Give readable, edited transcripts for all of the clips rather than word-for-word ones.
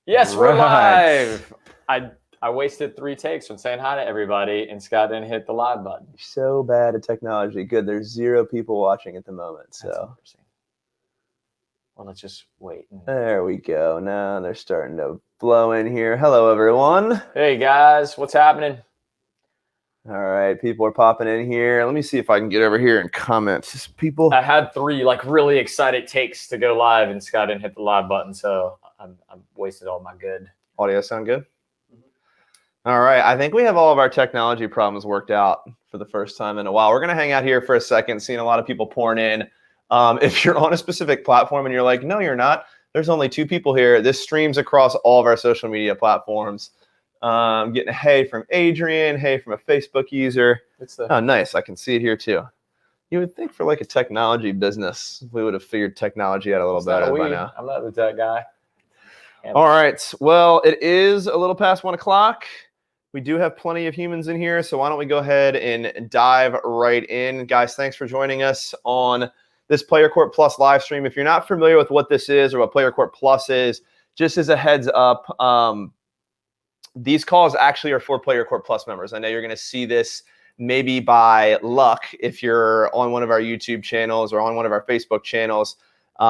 Yes, we're live. I wasted 3 takes from saying hi to everybody, and Scott didn't hit the live button. So bad at technology. Good. There's 0 people watching at the moment. So That's interesting. Well, let's just wait. There we go. Now they're starting to blow in here. Hello, everyone. Hey, guys. What's happening? All right. People are popping in here. Let me see if I can get over here and comment. Just people. I had 3 really excited takes to go live, and Scott didn't hit the live button, so I wasted all my good. Audio sound good? All right, I think we have all of our technology problems worked out for the first time in a while. We're going to hang out here for a second, seeing a lot of people pouring in. If you're on a specific platform and you're like, no, you're not, there's only 2 people here. This streams across all of our social media platforms. Getting a hey from Adrian, hey from a Facebook user. Oh, nice. I can see it here too. You would think for like a technology business, we would have figured technology out a little better by now. I'm not the tech guy. All right. Well, it is a little past 1 o'clock. We do have plenty of humans in here, so why don't we go ahead and dive right in. Guys, thanks for joining us on this PlayYourCourt Plus live stream. If you're not familiar with what this is or what PlayYourCourt Plus is, just as a heads up, these calls actually are for PlayYourCourt Plus members. I know you're going to see this maybe by luck if you're on one of our YouTube channels or on one of our Facebook channels.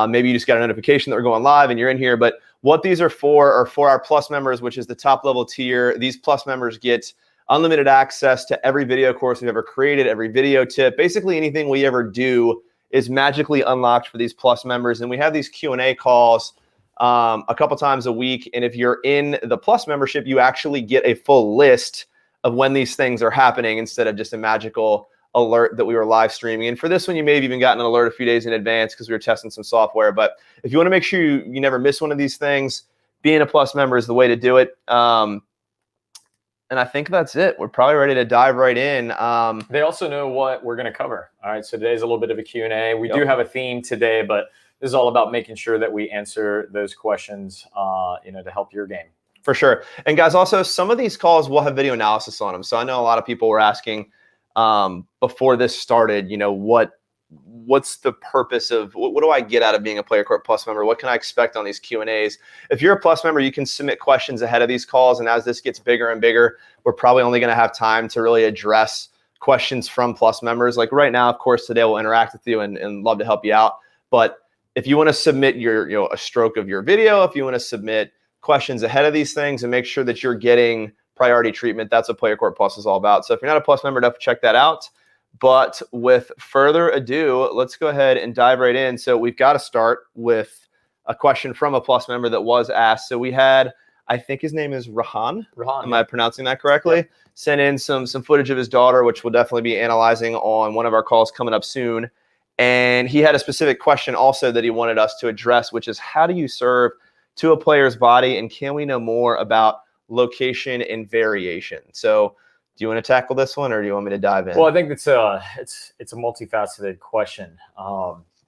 Maybe you just got a notification that we're going live and you're in here, but what these are for our Plus members, which is the top level tier. These Plus members get unlimited access to every video course we've ever created, every video tip. Basically anything we ever do is magically unlocked for these Plus members. And we have these Q&A calls a couple times a week. And if you're in the Plus membership, you actually get a full list of when these things are happening instead of just a magical alert that we were live streaming. And for this one, you may have even gotten an alert a few days in advance because we were testing some software. But if you want to make sure you never miss one of these things, being a Plus member is the way to do it. And I think that's it. We're probably ready to dive right in. They also know what we're going to cover. All right, so today's a little bit of a Q&A. We do have a theme today, but this is all about making sure that we answer those questions, to help your game. For sure. And guys, also some of these calls will have video analysis on them. So I know a lot of people were asking before this started, what's the purpose of, what do I get out of being a PlayYourCourt Plus member? What can I expect on these Q&As? If you're a Plus member, you can submit questions ahead of these calls. And as this gets bigger and bigger, we're probably only going to have time to really address questions from Plus members. Like right now, of course, today we'll interact with you and love to help you out. But if you want to submit a stroke of your video, if you want to submit questions ahead of these things and make sure that you're getting priority treatment, that's what PlayYourCourt Plus is all about. So if you're not a Plus member, definitely check that out. But with further ado, let's go ahead and dive right in. So we've got to start with a question from a Plus member that was asked. So we had, I think his name is Rahan. Am I pronouncing that correctly? Yep. Sent in some footage of his daughter, which we'll definitely be analyzing on one of our calls coming up soon. And he had a specific question also that he wanted us to address, which is how do you serve to a player's body, and can we know more about location and variation? So do you want to tackle this one, or do you want me to dive in? Well, I think it's a multifaceted question.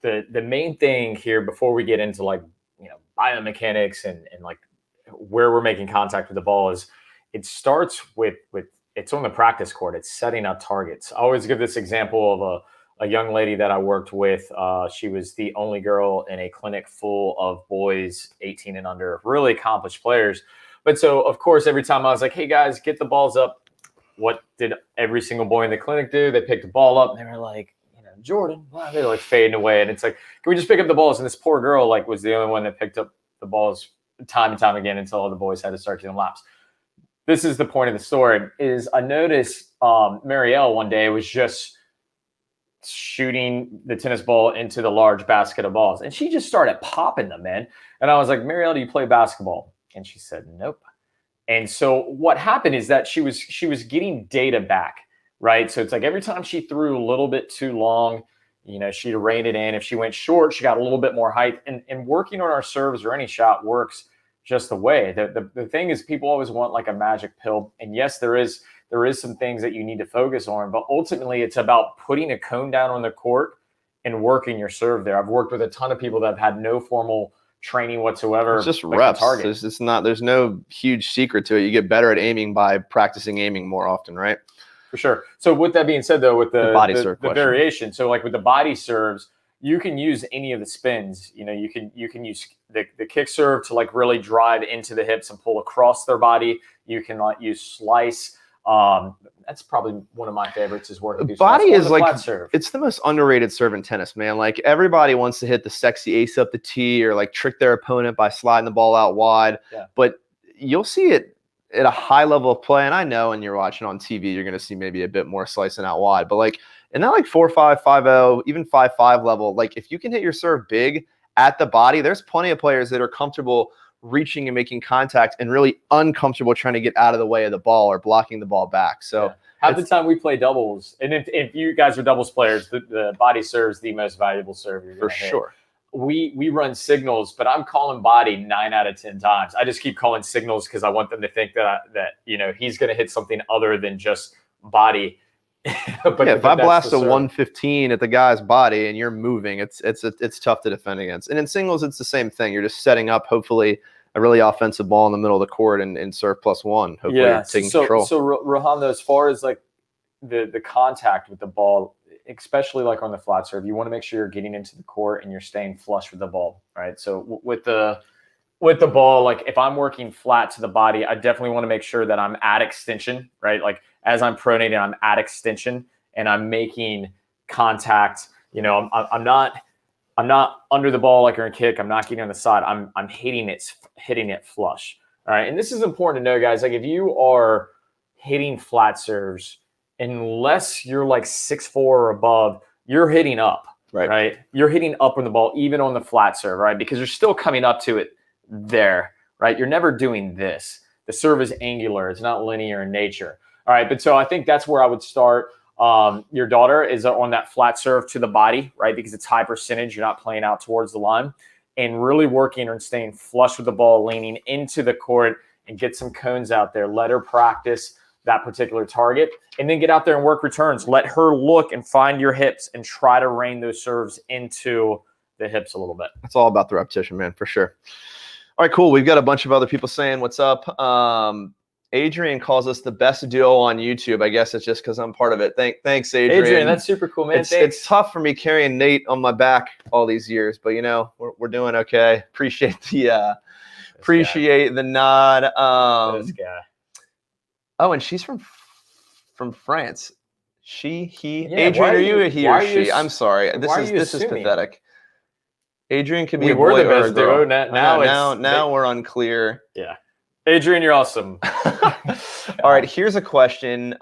The main thing here before we get into biomechanics and where we're making contact with the ball is it starts with it's on the practice court. It's setting up targets. I always give this example of a young lady that I worked with. She was the only girl in a clinic full of boys 18 and under, really accomplished players. But so, of course, every time I was like, hey, guys, get the balls up. What did every single boy in the clinic do? They picked the ball up, and they were like, Jordan. Wow, they're like fading away. And it's like, can we just pick up the balls? And this poor girl was the only one that picked up the balls time and time again until all the boys had to start doing laps. This is the point of the story, is I noticed Marielle one day was just shooting the tennis ball into the large basket of balls. And she just started popping them, man. And I was like, Marielle, do you play basketball? And she said, nope. And so what happened is that she was getting data back, right? So it's like every time she threw a little bit too long, she'd rein it in. If she went short, she got a little bit more height. And working on our serves or any shot works just the way. The thing is, people always want like a magic pill. And yes, there is some things that you need to focus on, but ultimately it's about putting a cone down on the court and working your serve there. I've worked with a ton of people that have had no formal training whatsoever. It's just reps. There's no huge secret to it. You get better at aiming by practicing aiming more often, right? For sure. So with that being said, though, with the body serve the variation, so like with the body serves, you can use any of the spins. You know, you can use the kick serve to like really drive into the hips and pull across their body. You can like use slice. That's probably one of my favorites is working through body slice. is like, flat serve. It's the most underrated serve in tennis, man. Like everybody wants to hit the sexy ace up the tee or like trick their opponent by sliding the ball out wide. Yeah. But you'll see it at a high level of play. And I know when you're watching on TV, you're going to see maybe a bit more slicing out wide. But like in that like 4-5, 5-0, even 5-5 level, like if you can hit your serve big at the body, there's plenty of players that are comfortable reaching and making contact and really uncomfortable trying to get out of the way of the ball or blocking the ball back. So half the time we play doubles, and if you guys are doubles players, the body serve is the most valuable serve you're going to hit. For sure. We run signals, but I'm calling body 9 out of 10 times. I just keep calling signals because I want them to think that you know he's going to hit something other than just body. But if I blast a 115 at the guy's body and you're moving, it's tough to defend against. And in singles, it's the same thing. You're just setting up hopefully a really offensive ball in the middle of the court and serve +1. Hopefully you're taking control. So Rohan, as far as like the contact with the ball, especially like on the flat serve, you want to make sure you're getting into the court and you're staying flush with the ball, right? So with the ball, like if I'm working flat to the body, I definitely want to make sure that I'm at extension, right? Like as I'm pronating, I'm at extension and I'm making contact. You know, I'm not under the ball like you're in kick. I'm not getting on the side. I'm hitting it flush. All right. And this is important to know, guys. Like if you are hitting flat serves, unless you're like 6'4" or above, you're hitting up. Right. You're hitting up on the ball, even on the flat serve, right? Because you're still coming up to it there, right? You're never doing this. The serve is angular. It's not linear in nature. All right. But so I think that's where I would start. Your daughter is on that flat serve to the body, right? Because it's high percentage. You're not playing out towards the line and really working on staying flush with the ball, leaning into the court and get some cones out there. Let her practice that particular target and then get out there and work returns. Let her look and find your hips and try to rein those serves into the hips a little bit. It's all about the repetition, man, for sure. All right, cool. We've got a bunch of other people saying what's up. Adrian calls us the best duo on YouTube. I guess it's just because I'm part of it. Thanks, Adrian. Adrian, that's super cool, man. It's tough for me carrying Nate on my back all these years, but you know we're doing okay. Appreciate the nod. This guy. Oh, and she's from France. She, he. Yeah, Adrian, are you a he or she? I'm sorry. This is assuming? Pathetic. Adrian could be a boy boy or a duo. girl. Now we're unclear. Yeah. Adrian, you're awesome. All right, here's a question.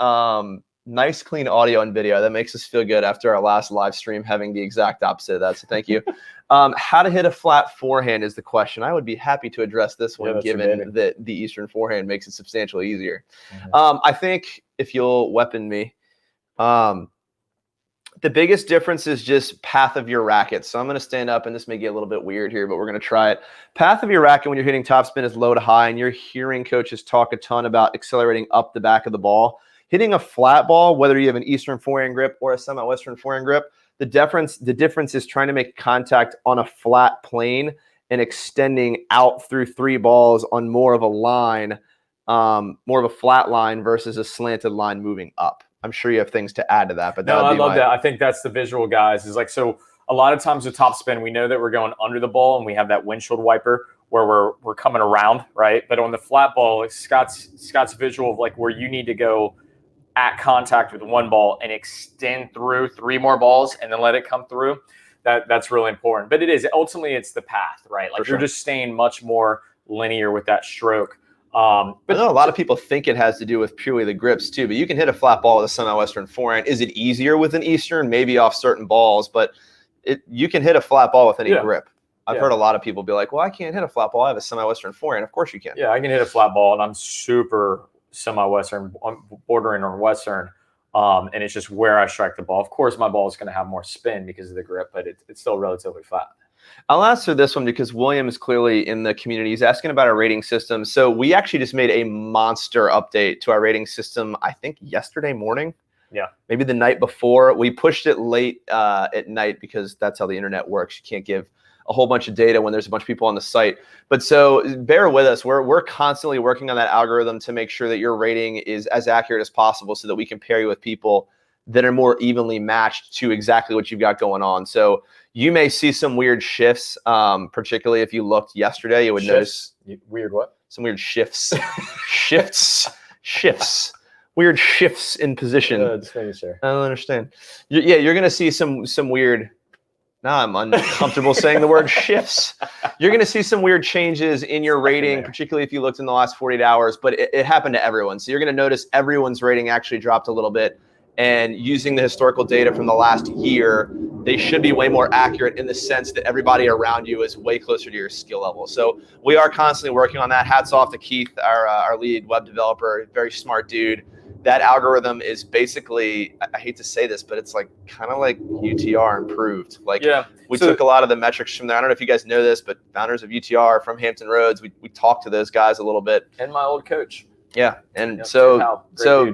Nice, clean audio and video. That makes us feel good after our last live stream having the exact opposite of that, so thank you. How to hit a flat forehand is the question. I would be happy to address this one given that the Eastern forehand makes it substantially easier. Mm-hmm. I think if you'll weapon me, the biggest difference is just path of your racket. So I'm going to stand up, and this may get a little bit weird here, but we're going to try it. Path of your racket when you're hitting topspin is low to high, and you're hearing coaches talk a ton about accelerating up the back of the ball. Hitting a flat ball, whether you have an Eastern forehand grip or a semi-Western forehand grip, the difference is trying to make contact on a flat plane and extending out through 3 balls on more of a line, more of a flat line versus a slanted line moving up. I'm sure you have things to add to that, but I love that. I think that's the visual, guys. Is like, so a lot of times with topspin, we know that we're going under the ball and we have that windshield wiper where we're coming around, right? But on the flat ball, like Scott's visual of like where you need to go at contact with 1 ball and extend through 3 more balls and then let it come through. That's really important. But ultimately it's the path, right? Like you're just staying much more linear with that stroke. But I know a lot of people think it has to do with purely the grips too, but you can hit a flat ball with a semi-Western forehand. Is it easier with an Eastern? Maybe off certain balls, but you can hit a flat ball with any grip. I've heard a lot of people be like, well, I can't hit a flat ball. I have a semi-Western forehand. Of course you can. Yeah, I can hit a flat ball, and I'm super semi-Western, bordering on Western, and it's just where I strike the ball. Of course, my ball is going to have more spin because of the grip, but it's still relatively flat. I'll answer this one because William is clearly in the community. He's asking about our rating system. So we actually just made a monster update to our rating system, I think yesterday morning. Yeah. Maybe the night before. We pushed it late at night because that's how the internet works. You can't give a whole bunch of data when there's a bunch of people on the site. But so bear with us. We're constantly working on that algorithm to make sure that your rating is as accurate as possible so that we can pair you with people that are more evenly matched to exactly what you've got going on. So You may see some weird shifts, particularly if you looked yesterday. You would notice weird what? Some weird shifts, shifts, weird shifts in position. Just making sure. I don't understand. You're going to see some weird. Now I'm uncomfortable saying the word shifts. You're going to see some weird changes in your rating, particularly if you looked in the last 48 hours, but it happened to everyone. So you're going to notice everyone's rating actually dropped a little bit. And using the historical data from the last year, they should be way more accurate in the sense that everybody around you is way closer to your skill level. So we are constantly working on that. Hats off to Keith, our lead web developer, very smart dude. That algorithm is basically, I hate to say this, but it's like kind of like UTR improved. Like we took a lot of the metrics from there. I don't know if you guys know this, but founders of UTR from Hampton Roads, we talked to those guys a little bit. And my old coach. Yeah. And so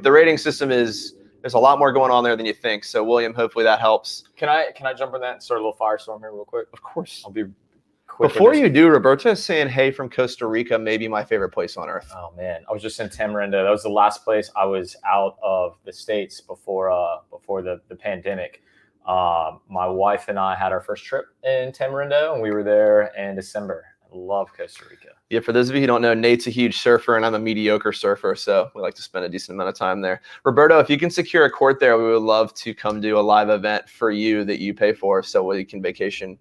the rating system is, there's a lot more going on there than you think. So William, hopefully that helps. Can I jump in that and start a little firestorm here real quick? Of course. I'll be quick. Before you do, Roberto is saying, hey, from Costa Rica, maybe my favorite place on earth. Oh man, I was just in Tamarindo. That was the last place I was out of the States before the pandemic. My wife and I had our first trip in Tamarindo, and we were there in December. I love Costa Rica. Yeah, for those of you who don't know, Nate's a huge surfer, and I'm a mediocre surfer, so we like to spend a decent amount of time there. Roberto, if you can secure a court there, we would love to come do a live event for you that you pay for, so we can vacation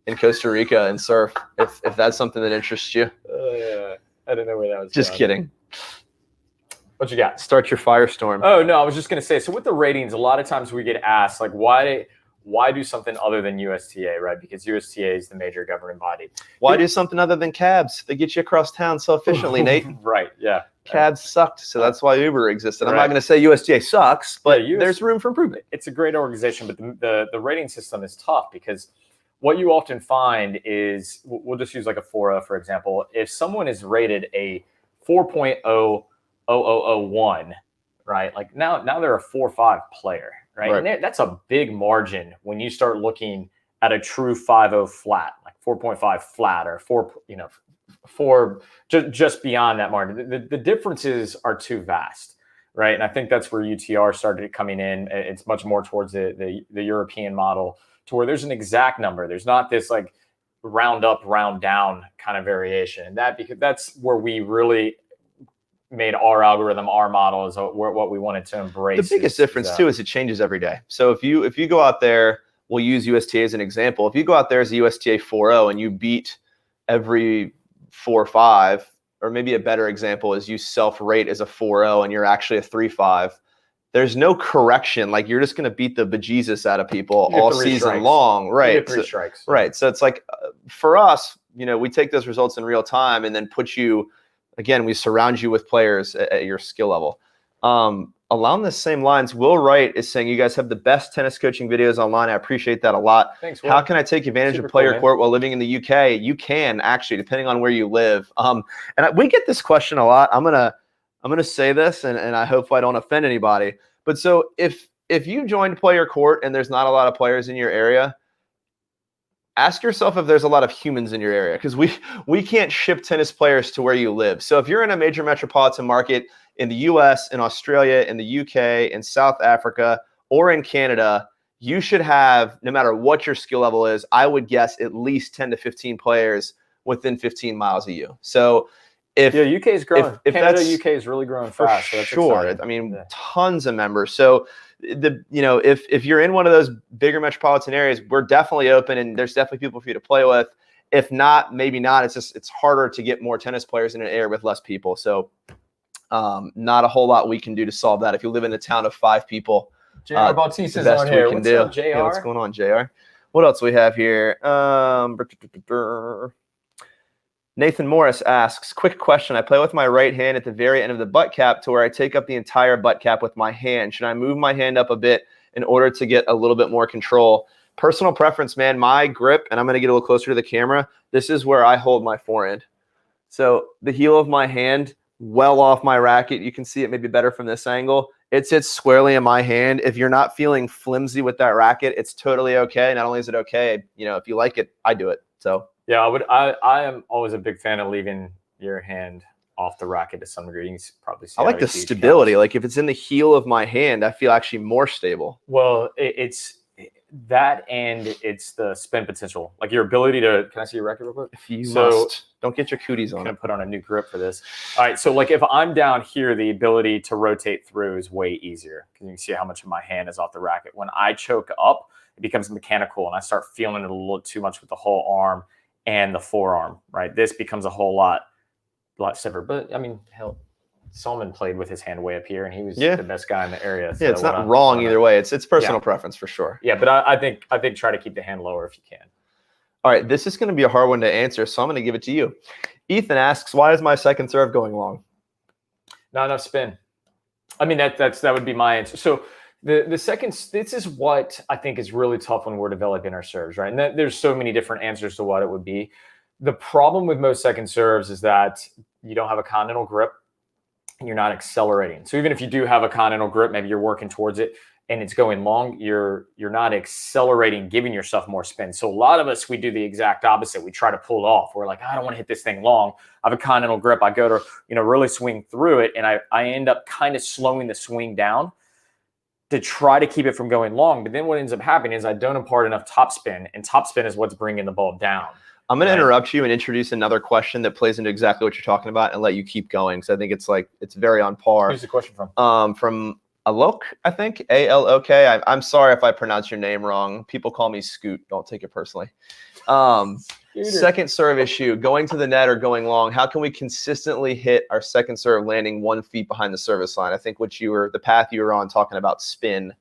in Costa Rica and surf, if that's something that interests you. I didn't know where that was Just going. kidding. What you got? Start your firestorm. Oh, no, I was just going to say, so with the ratings, a lot of times we get asked, like, why do something other than USTA, right? Because USTA is the major governing body. Why do something other than cabs? They get you across town so efficiently, Nate. Right, yeah. Cabs sucked, so that's why Uber existed. I'm not going to say USTA sucks, but there's room for improvement. It's a great organization, but the rating system is tough because what you often find is, we'll just use like a 4.0, for example. If someone is rated a 4.00001, right? Like now they're a 4.5 player, right? And that's a big margin when you start looking at a true 5.0 flat, like 4.5 flat or 4 just beyond that margin. The differences are too vast, right? And I think that's where UTR started coming in. It's much more towards the European model, to where there's an exact number. There's not this like round up, round down kind of variation. And because that's where we really made our algorithm, our model is what we wanted to embrace. The biggest difference too is it changes every day. So if you go out there, we'll use USTA as an example. If you go out there as a USTA 4.0 and you beat every 4.5, or maybe a better example is you self-rate as a 4.0 and you're actually a 3.5, there's no correction. Like you're just going to beat the bejesus out of people all season long. Right. You get 3 strikes. Right. So it's like for us, we take those results in real time and then put you, again, we surround you with players at your skill level. Along the same lines, Will Wright is saying you guys have the best tennis coaching videos online. I appreciate that a lot. Thanks, Will. How can I take advantage of PlayYourCourt while living in the UK? You can actually, depending on where you live. We get this question a lot. I'm gonna say this, and I hope I don't offend anybody. But so if you joined PlayYourCourt and there's not a lot of players in your area, ask yourself if there's a lot of humans in your area, because we can't ship tennis players to where you live. So if you're in a major metropolitan market in the US, in Australia, in the UK, in South Africa, or in Canada, you should have, no matter what your skill level is, I would guess at least 10 to 15 players within 15 miles of you. So UK is growing. Canada, UK is really growing fast. So that's sure. exciting. I mean, tons of members. So if you're in one of those bigger metropolitan areas, we're definitely open, and there's definitely people for you to play with. If not, maybe not. It's harder to get more tennis players in an area with less people. So not a whole lot we can do to solve that. If you live in a town of 5 people, JR Bautista is on here. What's up, JR? Yeah, what's going on, JR? What else we have here? Nathan Morris asks, quick question. I play with my right hand at the very end of the butt cap to where I take up the entire butt cap with my hand. Should I move my hand up a bit in order to get a little bit more control? Personal preference, man. My grip, and I'm going to get a little closer to the camera, this is where I hold my forehand. So the heel of my hand, well off my racket. You can see it maybe better from this angle. It sits squarely in my hand. If you're not feeling flimsy with that racket, it's totally okay. Not only is it okay, if you like it, I do it. So yeah, I am always a big fan of leaving your hand off the racket to some degree. You can probably see. I like the stability. Like if it's in the heel of my hand, I feel actually more stable. Well, that, and it's the spin potential, like your ability to. Can I see your record real quick? If you must, don't get your cooties on. I'm gonna put on a new grip for this. All right, so like if I'm down here, the ability to rotate through is way easier because you can see how much of my hand is off the racket. When I choke up, it becomes mechanical, and I start feeling it a little too much with the whole arm and the forearm. Right, this becomes a whole lot stiffer. But I mean, hell, Solomon played with his hand way up here, and he was the best guy in the area. So it's not wrong either way. It's personal preference for sure. Yeah, but I think try to keep the hand lower if you can. All right, this is going to be a hard one to answer, so I'm going to give it to you. Ethan asks, "Why is my second serve going long?" Not enough spin. I mean, that would be my answer. So the second, this is what I think is really tough when we're developing our serves, right? And there's so many different answers to what it would be. The problem with most second serves is that you don't have a continental grip. And you're not accelerating. So even if you do have a continental grip, maybe you're working towards it and it's going long, you're not accelerating, giving yourself more spin. So a lot of us, we do the exact opposite. We try to pull it off. We're like, I don't want to hit this thing long. I have a continental grip. I go to, really swing through it. And I end up kind of slowing the swing down to try to keep it from going long. But then what ends up happening is I don't impart enough topspin, and topspin is what's bringing the ball down. I'm going to interrupt you and introduce another question that plays into exactly what you're talking about and let you keep going. So I think it's very on par. Who's the question from? From Alok, I think. A-L-O-K. I'm sorry if I pronounce your name wrong. People call me Scoot. Don't take it personally. Second serve issue, going to the net or going long. How can we consistently hit our second serve landing 1 foot behind the service line? I think the path you were on talking about spin,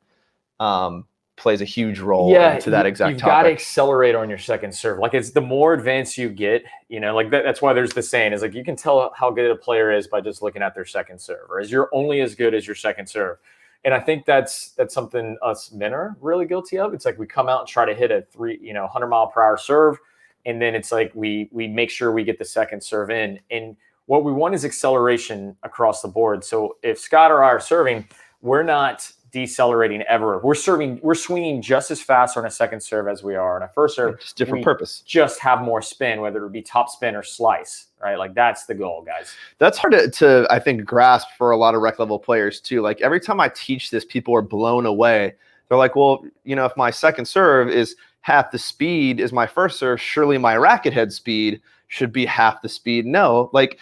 plays a huge role into that exact you've topic. Got to accelerate on your second serve. Like it's the more advanced you get, like that's why there's the saying is like you can tell how good a player is by just looking at their second serve, or you're only as good as your second serve. And I think that's something us men are really guilty of. It's like we come out and try to hit a 100 mile per hour serve, and then it's like we make sure we get the second serve in. And what we want is acceleration across the board. So if Scott or I are serving, we're not decelerating ever. We're swinging just as fast on a second serve as we are on a first serve. Just different purpose. Just have more spin, whether it be top spin or slice, right? Like that's the goal, guys. That's hard to I think grasp for a lot of rec level players too. Like every time I teach this, people are blown away. They're like, well, if my second serve is half the speed as my first serve, surely my racket head speed should be half the speed. No, like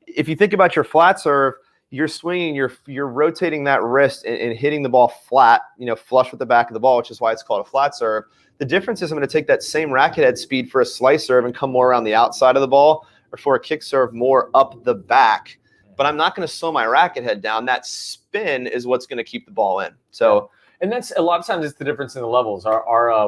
if you think about your flat serve, you're swinging, you're rotating that wrist and hitting the ball flat, flush with the back of the ball, which is why it's called a flat serve. The difference is I'm going to take that same racket head speed for a slice serve and come more around the outside of the ball, or for a kick serve more up the back. But I'm not going to slow my racket head down. That spin is what's going to keep the ball in. So, and that's a lot of times it's the difference in the levels.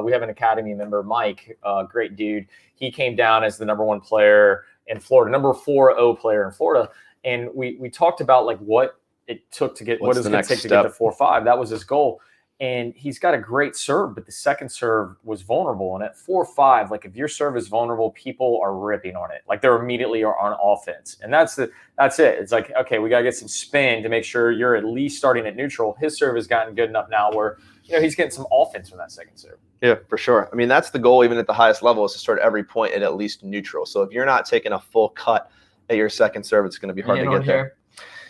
We have an academy member, Mike, great dude. He came down as the #1 player in Florida, #40 player in Florida. And we talked about like what it took to get what it was going to take to get to 4-5. That was his goal. And he's got a great serve, but the second serve was vulnerable. And at 4-5, like if your serve is vulnerable, people are ripping on it. Like they're immediately on offense. And that's it. It's like, okay, we got to get some spin to make sure you're at least starting at neutral. His serve has gotten good enough now where he's getting some offense from that second serve. Yeah, for sure. I mean, that's the goal even at the highest level, is to start every point at least neutral. So if you're not taking a full cut at your second serve, it's going to be hard to get there.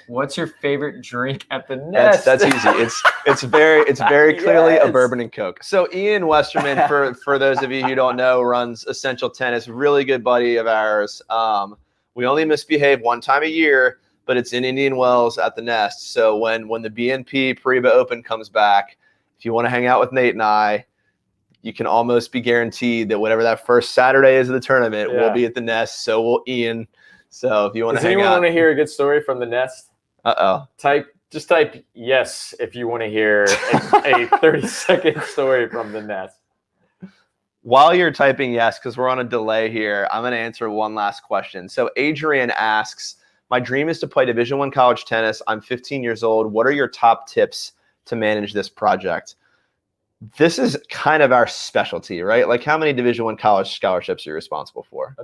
What's your favorite drink at the Nest? That's easy. It's very clearly a bourbon and Coke. So Ian Westerman, for those of you who don't know, runs Essential Tennis, really good buddy of ours. We only misbehave one time a year, but it's in Indian Wells at the Nest. So when the BNP Pariba Open comes back, if you want to hang out with Nate and I, you can almost be guaranteed that whatever that first Saturday is of the tournament, we'll be at the Nest. So will Ian. So if you want to hang out. Does anyone want to hear a good story from the Nest? Just type yes if you want to hear a 30-second story from the Nest. While you're typing yes, because we're on a delay here, I'm going to answer one last question. So Adrian asks, my dream is to play Division I college tennis. I'm 15 years old. What are your top tips to manage this project? This is kind of our specialty, right? Like how many Division I college scholarships are you responsible for?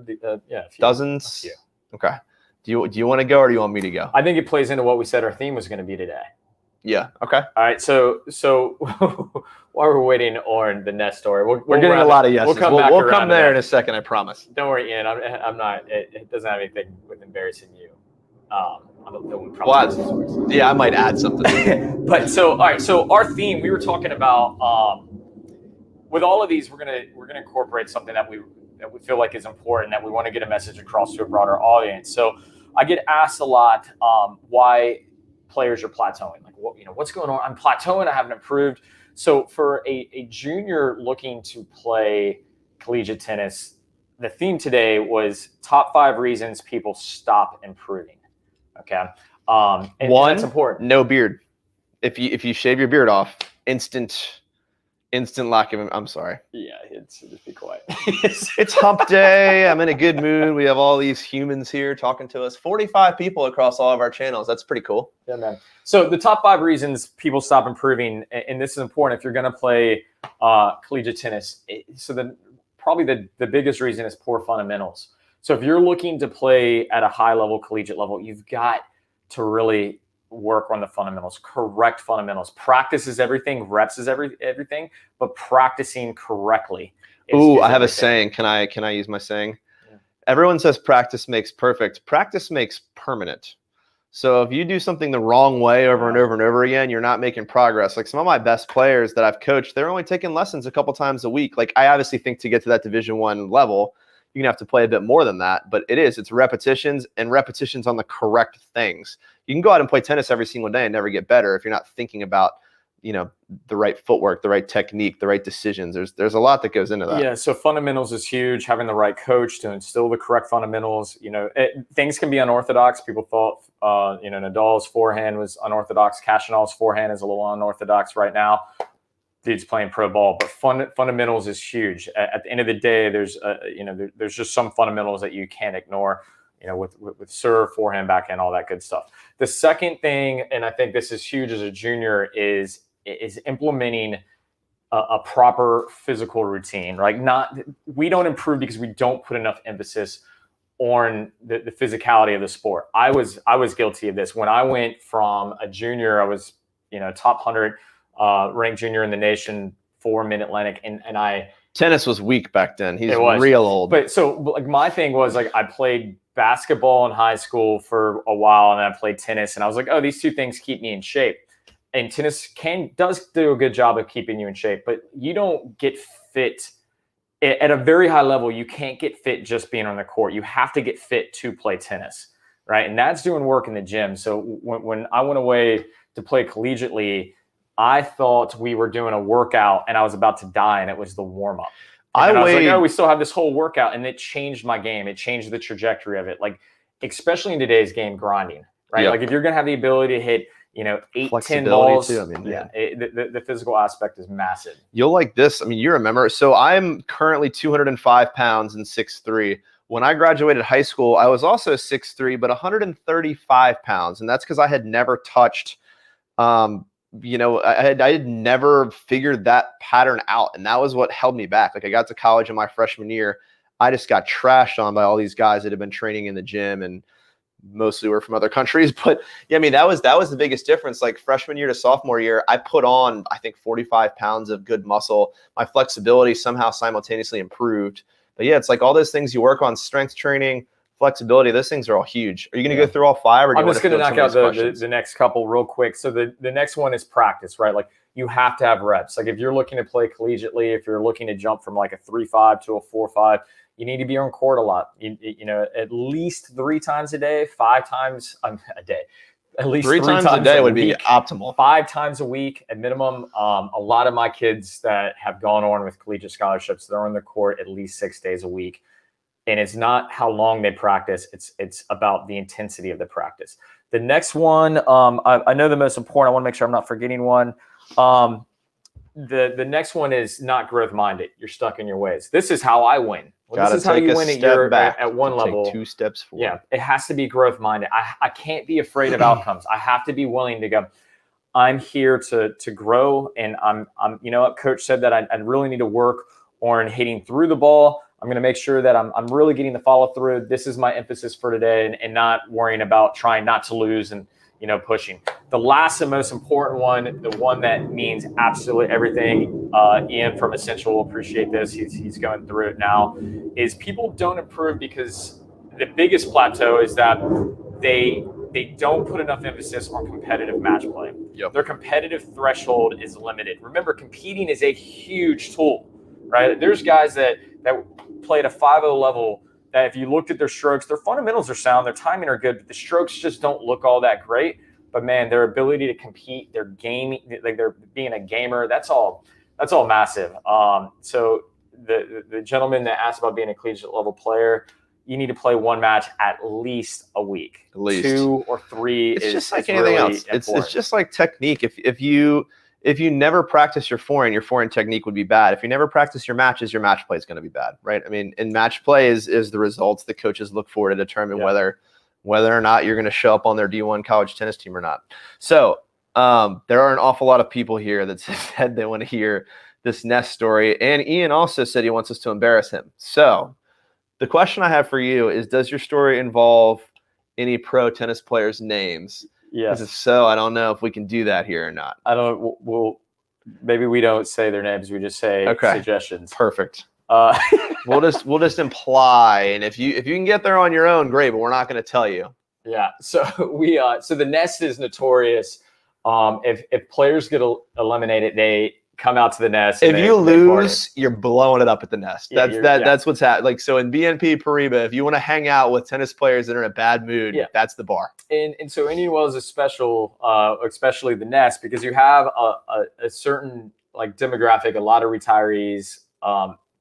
Dozens? A few. Okay. Do you want to go or do you want me to go? I think it plays into what we said our theme was going to be today. Yeah. Okay. All right. So while we're waiting on the Nest story, we're getting a lot of yeses. We'll come there in a second. I promise. Don't worry, Ian. I'm not. It doesn't have anything with embarrassing you. Yeah, I might add something. But all right. So our theme, we were talking about with all of these, we're gonna incorporate something that we feel like is important, that we want to get a message across to a broader audience. So I get asked a lot why players are plateauing. Like, what's going on? I'm plateauing. I haven't improved. So for a junior looking to play collegiate tennis, the theme today was top 5 reasons people stop improving. Okay. And that's important. No beard. If you shave your beard off, instant lack of. I'm sorry. Yeah, just be quiet. It's hump day. I'm in a good mood. We have all these humans here talking to us. 45 people across all of our channels. That's pretty cool. Yeah, man. So the top 5 reasons people stop improving, and this is important if you're going to play collegiate tennis. So probably the biggest reason is poor fundamentals. So if you're looking to play at a high level, collegiate level, you've got to really work on the fundamentals, correct fundamentals. Practice is everything, reps is everything, but practicing correctly. Ooh, I have a saying. Can I use my saying? Yeah. Everyone says practice makes perfect. Practice makes permanent. So if you do something the wrong way over and over and over again, you're not making progress. Like some of my best players that I've coached, they're only taking lessons a couple times a week. Like I obviously think to get to that Division I level, you're gonna have to play a bit more than that, but it's repetitions and repetitions on the correct things. You can go out and play tennis every single day and never get better if you're not thinking about, the right footwork, the right technique, the right decisions. There's a lot that goes into that. Yeah, so fundamentals is huge. Having the right coach to instill the correct fundamentals. Things can be unorthodox. People thought, Nadal's forehand was unorthodox. Kashanov's forehand is a little unorthodox right now. Dude's playing pro ball, but fundamentals is huge. At the end of the day, there's just some fundamentals that you can't ignore. With serve, forehand, backhand, all that good stuff. The second thing, and I think this is huge as a junior, is implementing a proper physical routine. Right? We don't improve because we don't put enough emphasis on the physicality of the sport. I was guilty of this. When I went from a junior, I was top 100 ranked junior in the nation for Mid-Atlantic, and I. Tennis was weak back then. He's real old. But so like my thing was like I played basketball in high school for a while, and then I played tennis, and I was like, oh, these two things keep me in shape. And tennis does do a good job of keeping you in shape, but you don't get fit at a very high level. You can't get fit just being on the court. You have to get fit to play tennis, right? And that's doing work in the gym. So when I went away to play collegiately, I thought we were doing a workout and I was about to die, and it was the warm up. I was like, oh, we still have this whole workout, and it changed my game. It changed the trajectory of it. Like, especially in today's game, grinding, right? Yep. Like if you're going to have the ability to hit, 8, 10 balls. Too. I mean, the physical aspect is massive. You'll like this. I mean, you remember. So I'm currently 205 pounds and 6'3". When I graduated high school, I was also 6'3", but 135 pounds. And that's because I had never touched I had never figured that pattern out, and that was what held me back. Like I got to college in my freshman year, I just got trashed on by all these guys that had been training in the gym, and mostly were from other countries. But yeah, I mean, that was the biggest difference. Like freshman year to sophomore year, I put on, I think, 45 pounds of good muscle. My flexibility somehow simultaneously improved. But yeah, it's like all those things you work on, strength training, flexibility, those things are all huge. Are you going to go through all 5? Or I'm just going to knock out the next couple real quick. So the next one is practice, right? Like you have to have reps. Like if you're looking to play collegiately, if you're looking to jump from like a 3.5 to a 4.5, you need to be on court a lot. At least 3 times a day, 5 times a day. At least 3 times a day would be optimal. 5 times a week at minimum. A lot of my kids that have gone on with collegiate scholarships, they're on the court at least 6 days a week. And it's not how long they practice. It's about the intensity of the practice. The next one, I know the most important. I want to make sure I'm not forgetting one. The next one is not growth minded. You're stuck in your ways. This is how I win. This is how you win at one level. Take 2 steps forward. Yeah, it has to be growth minded. I can't be afraid of outcomes. I have to be willing to go. I'm here to grow, and I'm Coach said that I really need to work on hitting through the ball. I'm going to make sure that I'm really getting the follow through. This is my emphasis for today, and not worrying about trying not to lose and pushing. The last and most important one, the one that means absolutely everything. Ian from Essential will appreciate this. He's going through it now. Is people don't improve because the biggest plateau is that they don't put enough emphasis on competitive match play. Yep. Their competitive threshold is limited. Remember, competing is a huge tool. right? There's guys that play at a 5.0 level that if you looked at their strokes, their fundamentals are sound, their timing are good, but the strokes just don't look all that great. But man, their ability to compete, their game, like they're being a gamer, that's all massive. So the gentleman that asked about being a collegiate level player, you need to play one match at least a week. At least 2 or 3 it's is just like really anything else. It's just like technique. If you never practice your forehand technique would be bad. If you never practice your matches, your match play is going to be bad, right? I mean, and match play is the results the coaches look for to determine whether or not you're going to show up on their D1 college tennis team or not. So there are an awful lot of people here that said they want to hear this Ness story. And Ian also said he wants us to embarrass him. So the question I have for you is, does your story involve any pro tennis players' names? Yes. If so, I don't know if we can do that here or not. I don't. Well, maybe we don't say their names. We just say suggestions. Perfect. We'll just imply, and if you can get there on your own, great. But we're not going to tell you. Yeah. So so the Nest is notorious. If players get eliminated, they come out to the Nest. If you lose, you're blowing it up at the Nest. That's what's happening. Like, so in BNP Paribas, if you want to hang out with tennis players that are in a bad mood, that's the bar. And so Indian Wells is special, especially the Nest, because you have a certain like demographic, a lot of retirees,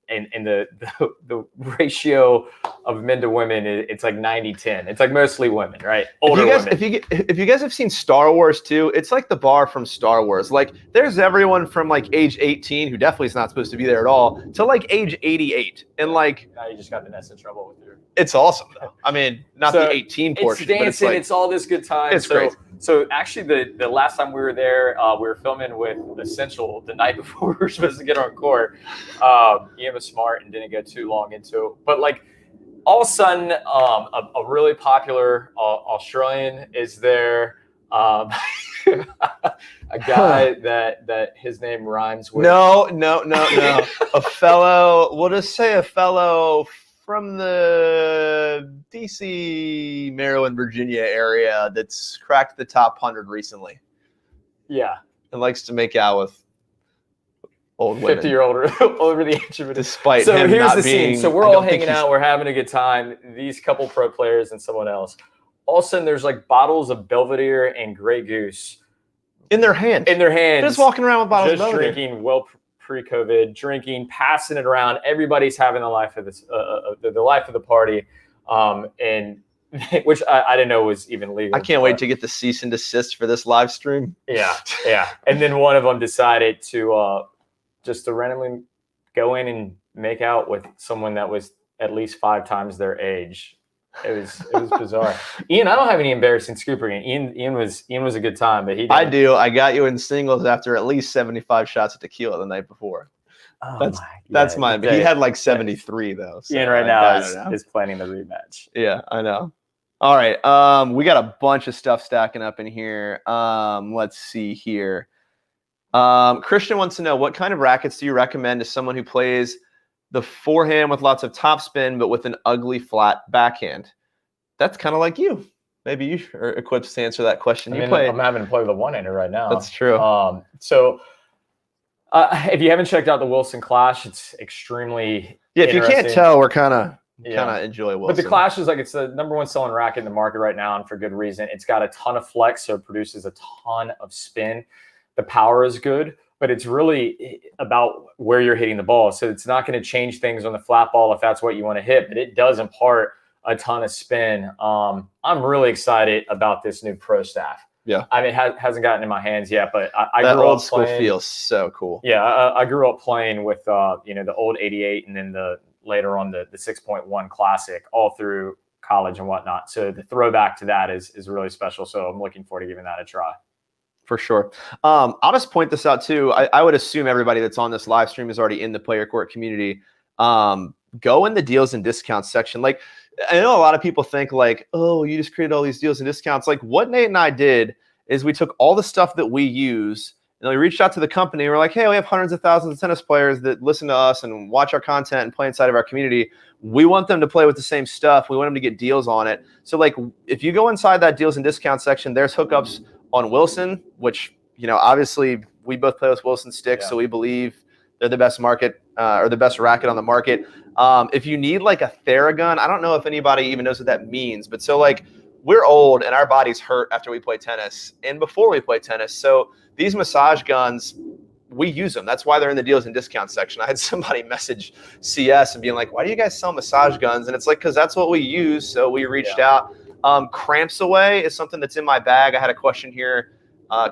and the ratio of men to women, it's like 90-10. It's like mostly women, right? Older women. If you guys have seen Star Wars too, it's like the bar from Star Wars. Like, there's everyone from like age 18, who definitely is not supposed to be there at all, to like age 88. And like, now you just got the Nest in trouble with your. It's awesome though. I mean, not the 18 portion. It's dancing. It's all this good time. It's great. So actually, the last time we were there, we were filming with Essential the night before we were supposed to get on court. Ian was smart and didn't go too long into it. But like, all of a sudden, a really popular Australian is there. A guy that his name rhymes with. No. A fellow. We'll just say a fellow from the DC, Maryland, Virginia area that's cracked the top 100 recently. Yeah. And likes to make out with old women. 50-year-old over the age of it. Despite so him here's not the being, scene. So we're all hanging out. We're having a good time. These couple pro players and someone else. All of a sudden, there's like bottles of Belvedere and Grey Goose. In their hands. They're just walking around with bottles of Belvedere. Drinking, pre-COVID, passing it around. Everybody's having the life of the life of the party, and which I didn't know was even legal. I can't wait to get the cease and desist for this live stream. Yeah. And then one of them decided to just to randomly go in and make out with someone that was at least 5 times their age. It was bizarre. Ian, I don't have any embarrassing scooper. Ian was a good time, but he didn't. I do. I got you in singles after at least 75 shots of tequila the night before. That's mine. But he had like 73 though. So Ian right now is planning the rematch. Yeah, I know. All right. We got a bunch of stuff stacking up in here. Let's see here. Christian wants to know, what kind of rackets do you recommend to someone who plays the forehand with lots of topspin, but with an ugly flat backhand? That's kind of like you. Maybe you are equipped to answer that question. I'm having to play with a one-hander right now. That's true. So if you haven't checked out the Wilson Clash, it's extremely if you can't tell, we're kind of enjoy Wilson. But the Clash is like, it's the #1 selling racket in the market right now, and for good reason. It's got a ton of flex, so it produces a ton of spin. The power is good, but it's really about where you're hitting the ball. So it's not going to change things on the flat ball if that's what you want to hit, but it does impart a ton of spin. I'm really excited about this new Pro Staff. Yeah. I mean, it hasn't gotten in my hands yet, but I that grew old up school playing, feels so cool. Yeah, I grew up playing with the old 88 and then later on the 6.1 Classic all through college and whatnot. So the throwback to that is really special. So I'm looking forward to giving that a try. For sure. I'll just point this out too. I would assume everybody that's on this live stream is already in the Play Your Court community. Go in the deals and discounts section. Like, I know a lot of people think like, oh, you just created all these deals and discounts. Like, what Nate and I did is we took all the stuff that we use and we reached out to the company. And we're like, hey, we have hundreds of thousands of tennis players that listen to us and watch our content and play inside of our community. We want them to play with the same stuff. We want them to get deals on it. So like, if you go inside that deals and discounts section, there's hookups on Wilson, which, obviously we both play with Wilson sticks. Yeah. So we believe They're the best market or the best racket on the market. If you need like a Theragun, I don't know if anybody even knows what that means, but so like we're old and our bodies hurt after we play tennis and before we play tennis. So these massage guns, we use them. That's why they're in the deals and discounts section. I had somebody message CS and being like, why do you guys sell massage guns? And it's like, because that's what we use. So we reached out. Cramps away is something that's in my bag. I had a question here.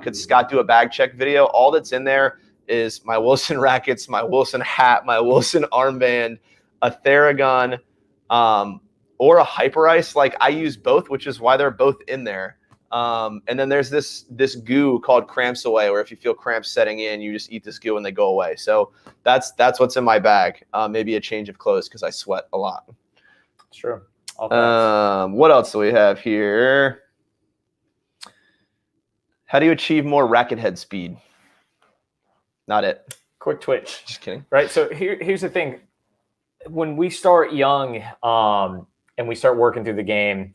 Could Scott do a bag check video? All that's in there is my Wilson rackets, my Wilson hat, my Wilson armband, a Theragun, or a Hyper Ice. Like I use both, which is why they're both in there. And then there's this goo called Cramps Away, where if you feel cramps setting in, you just eat this goo and they go away. So that's what's in my bag. Maybe a change of clothes because I sweat a lot. Sure. What else do we have here? How do you achieve more racket head speed? Not it. Quick twitch. Just kidding. Right. So here's the thing. When we start young and we start working through the game,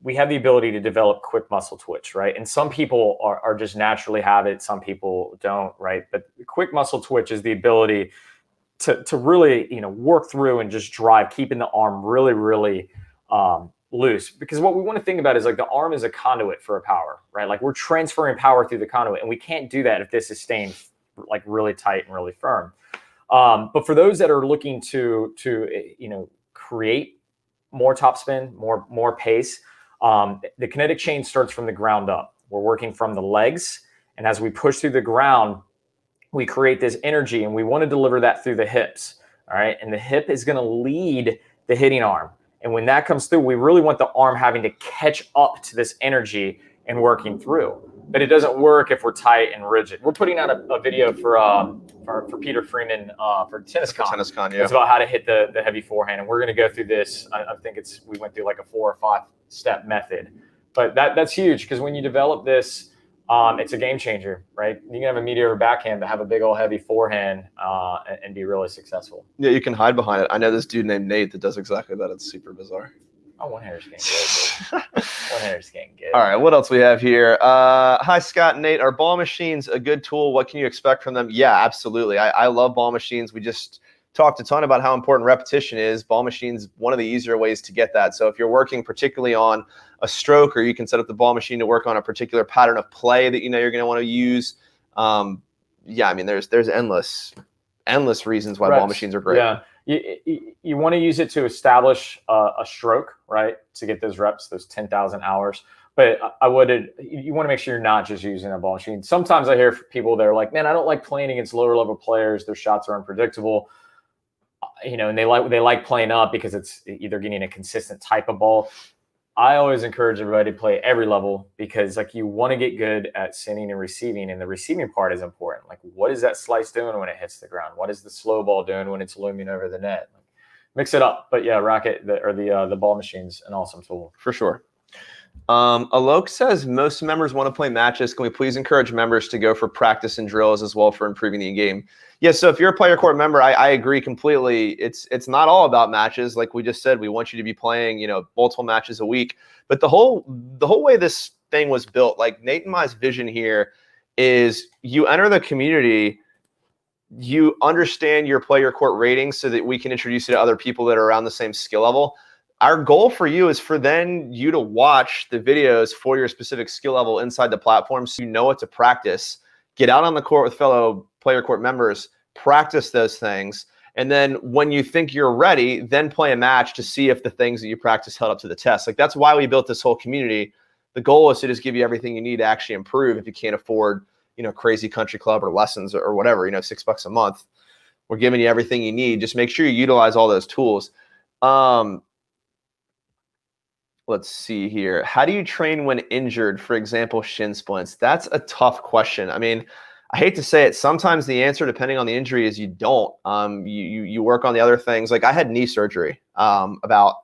we have the ability to develop quick muscle twitch, right? And some people are just naturally have it. Some people don't, right? But quick muscle twitch is the ability to really, work through and just drive, keeping the arm really, really loose. Because what we want to think about is like the arm is a conduit for a power, right? Like we're transferring power through the conduit, and we can't do that if this is staying like really tight and really firm. But for those that are looking to create more topspin, more pace, the kinetic chain starts from the ground up. We're working from the legs, and as we push through the ground, we create this energy, and we want to deliver that through the hips. All right, and the hip is going to lead the hitting arm. And when that comes through, we really want the arm having to catch up to this energy and working through. But it doesn't work if we're tight and rigid. We're putting out a video for Peter Freeman for TennisCon. TennisCon, yeah. It's about how to hit the heavy forehand, and we're going to go through this. I think we went through like a 4 or 5 step method, but that's huge because when you develop this, it's a game changer, right? You can have a mediocre backhand but have a big old heavy forehand and be really successful. Yeah, you can hide behind it. I know this dude named Nate that does exactly that. It's super bizarre. Oh, one hand's getting good. One hand's getting good. All right, what else we have here? Hi, Scott and Nate. Are ball machines a good tool? What can you expect from them? Yeah, absolutely. I love ball machines. We just talked a ton about how important repetition is. Ball machines, one of the easier ways to get that. So if you're working particularly on a stroke, or you can set up the ball machine to work on a particular pattern of play that you're going to want to use. Yeah, I mean, there's endless reasons why ball machines are great. Yeah. You want to use it to establish a stroke, right? To get those reps, those 10,000 hours. But you want to make sure you're not just using a ball machine. Sometimes I hear from people that are like, man, I don't like playing against lower level players. Their shots are unpredictable. And they like playing up because it's either getting a consistent type of ball. I always encourage everybody to play every level because like you want to get good at sending and receiving, and the receiving part is important. Like what is that slice doing when it hits the ground? What is the slow ball doing when it's looming over the net? Like, mix it up. But yeah, Racket the ball machine's an awesome tool. For sure. Alok says most members want to play matches. Can we please encourage members to go for practice and drills as well for improving the game? Yeah, so if you're a PlayYourCourt member, I agree completely. It's not all about matches. Like we just said, we want you to be playing, multiple matches a week. But the whole way this thing was built, like Nate and my's vision here is you enter the community, you understand your PlayYourCourt ratings so that we can introduce you to other people that are around the same skill level. Our goal for you is for then you to watch the videos for your specific skill level inside the platform so you know what to practice. Get out on the court with fellow PlayYourCourt members, practice those things, and then when you think you're ready, then play a match to see if the things that you practice held up to the test. Like that's why we built this whole community. The goal is to just give you everything you need to actually improve if you can't afford, crazy country club or lessons or whatever, $6 a month. We're giving you everything you need. Just make sure you utilize all those tools. Let's see here. How do you train when injured? For example, shin splints. That's a tough question. I mean, I hate to say it. Sometimes the answer, depending on the injury, is you don't. You work on the other things. Like I had knee surgery about,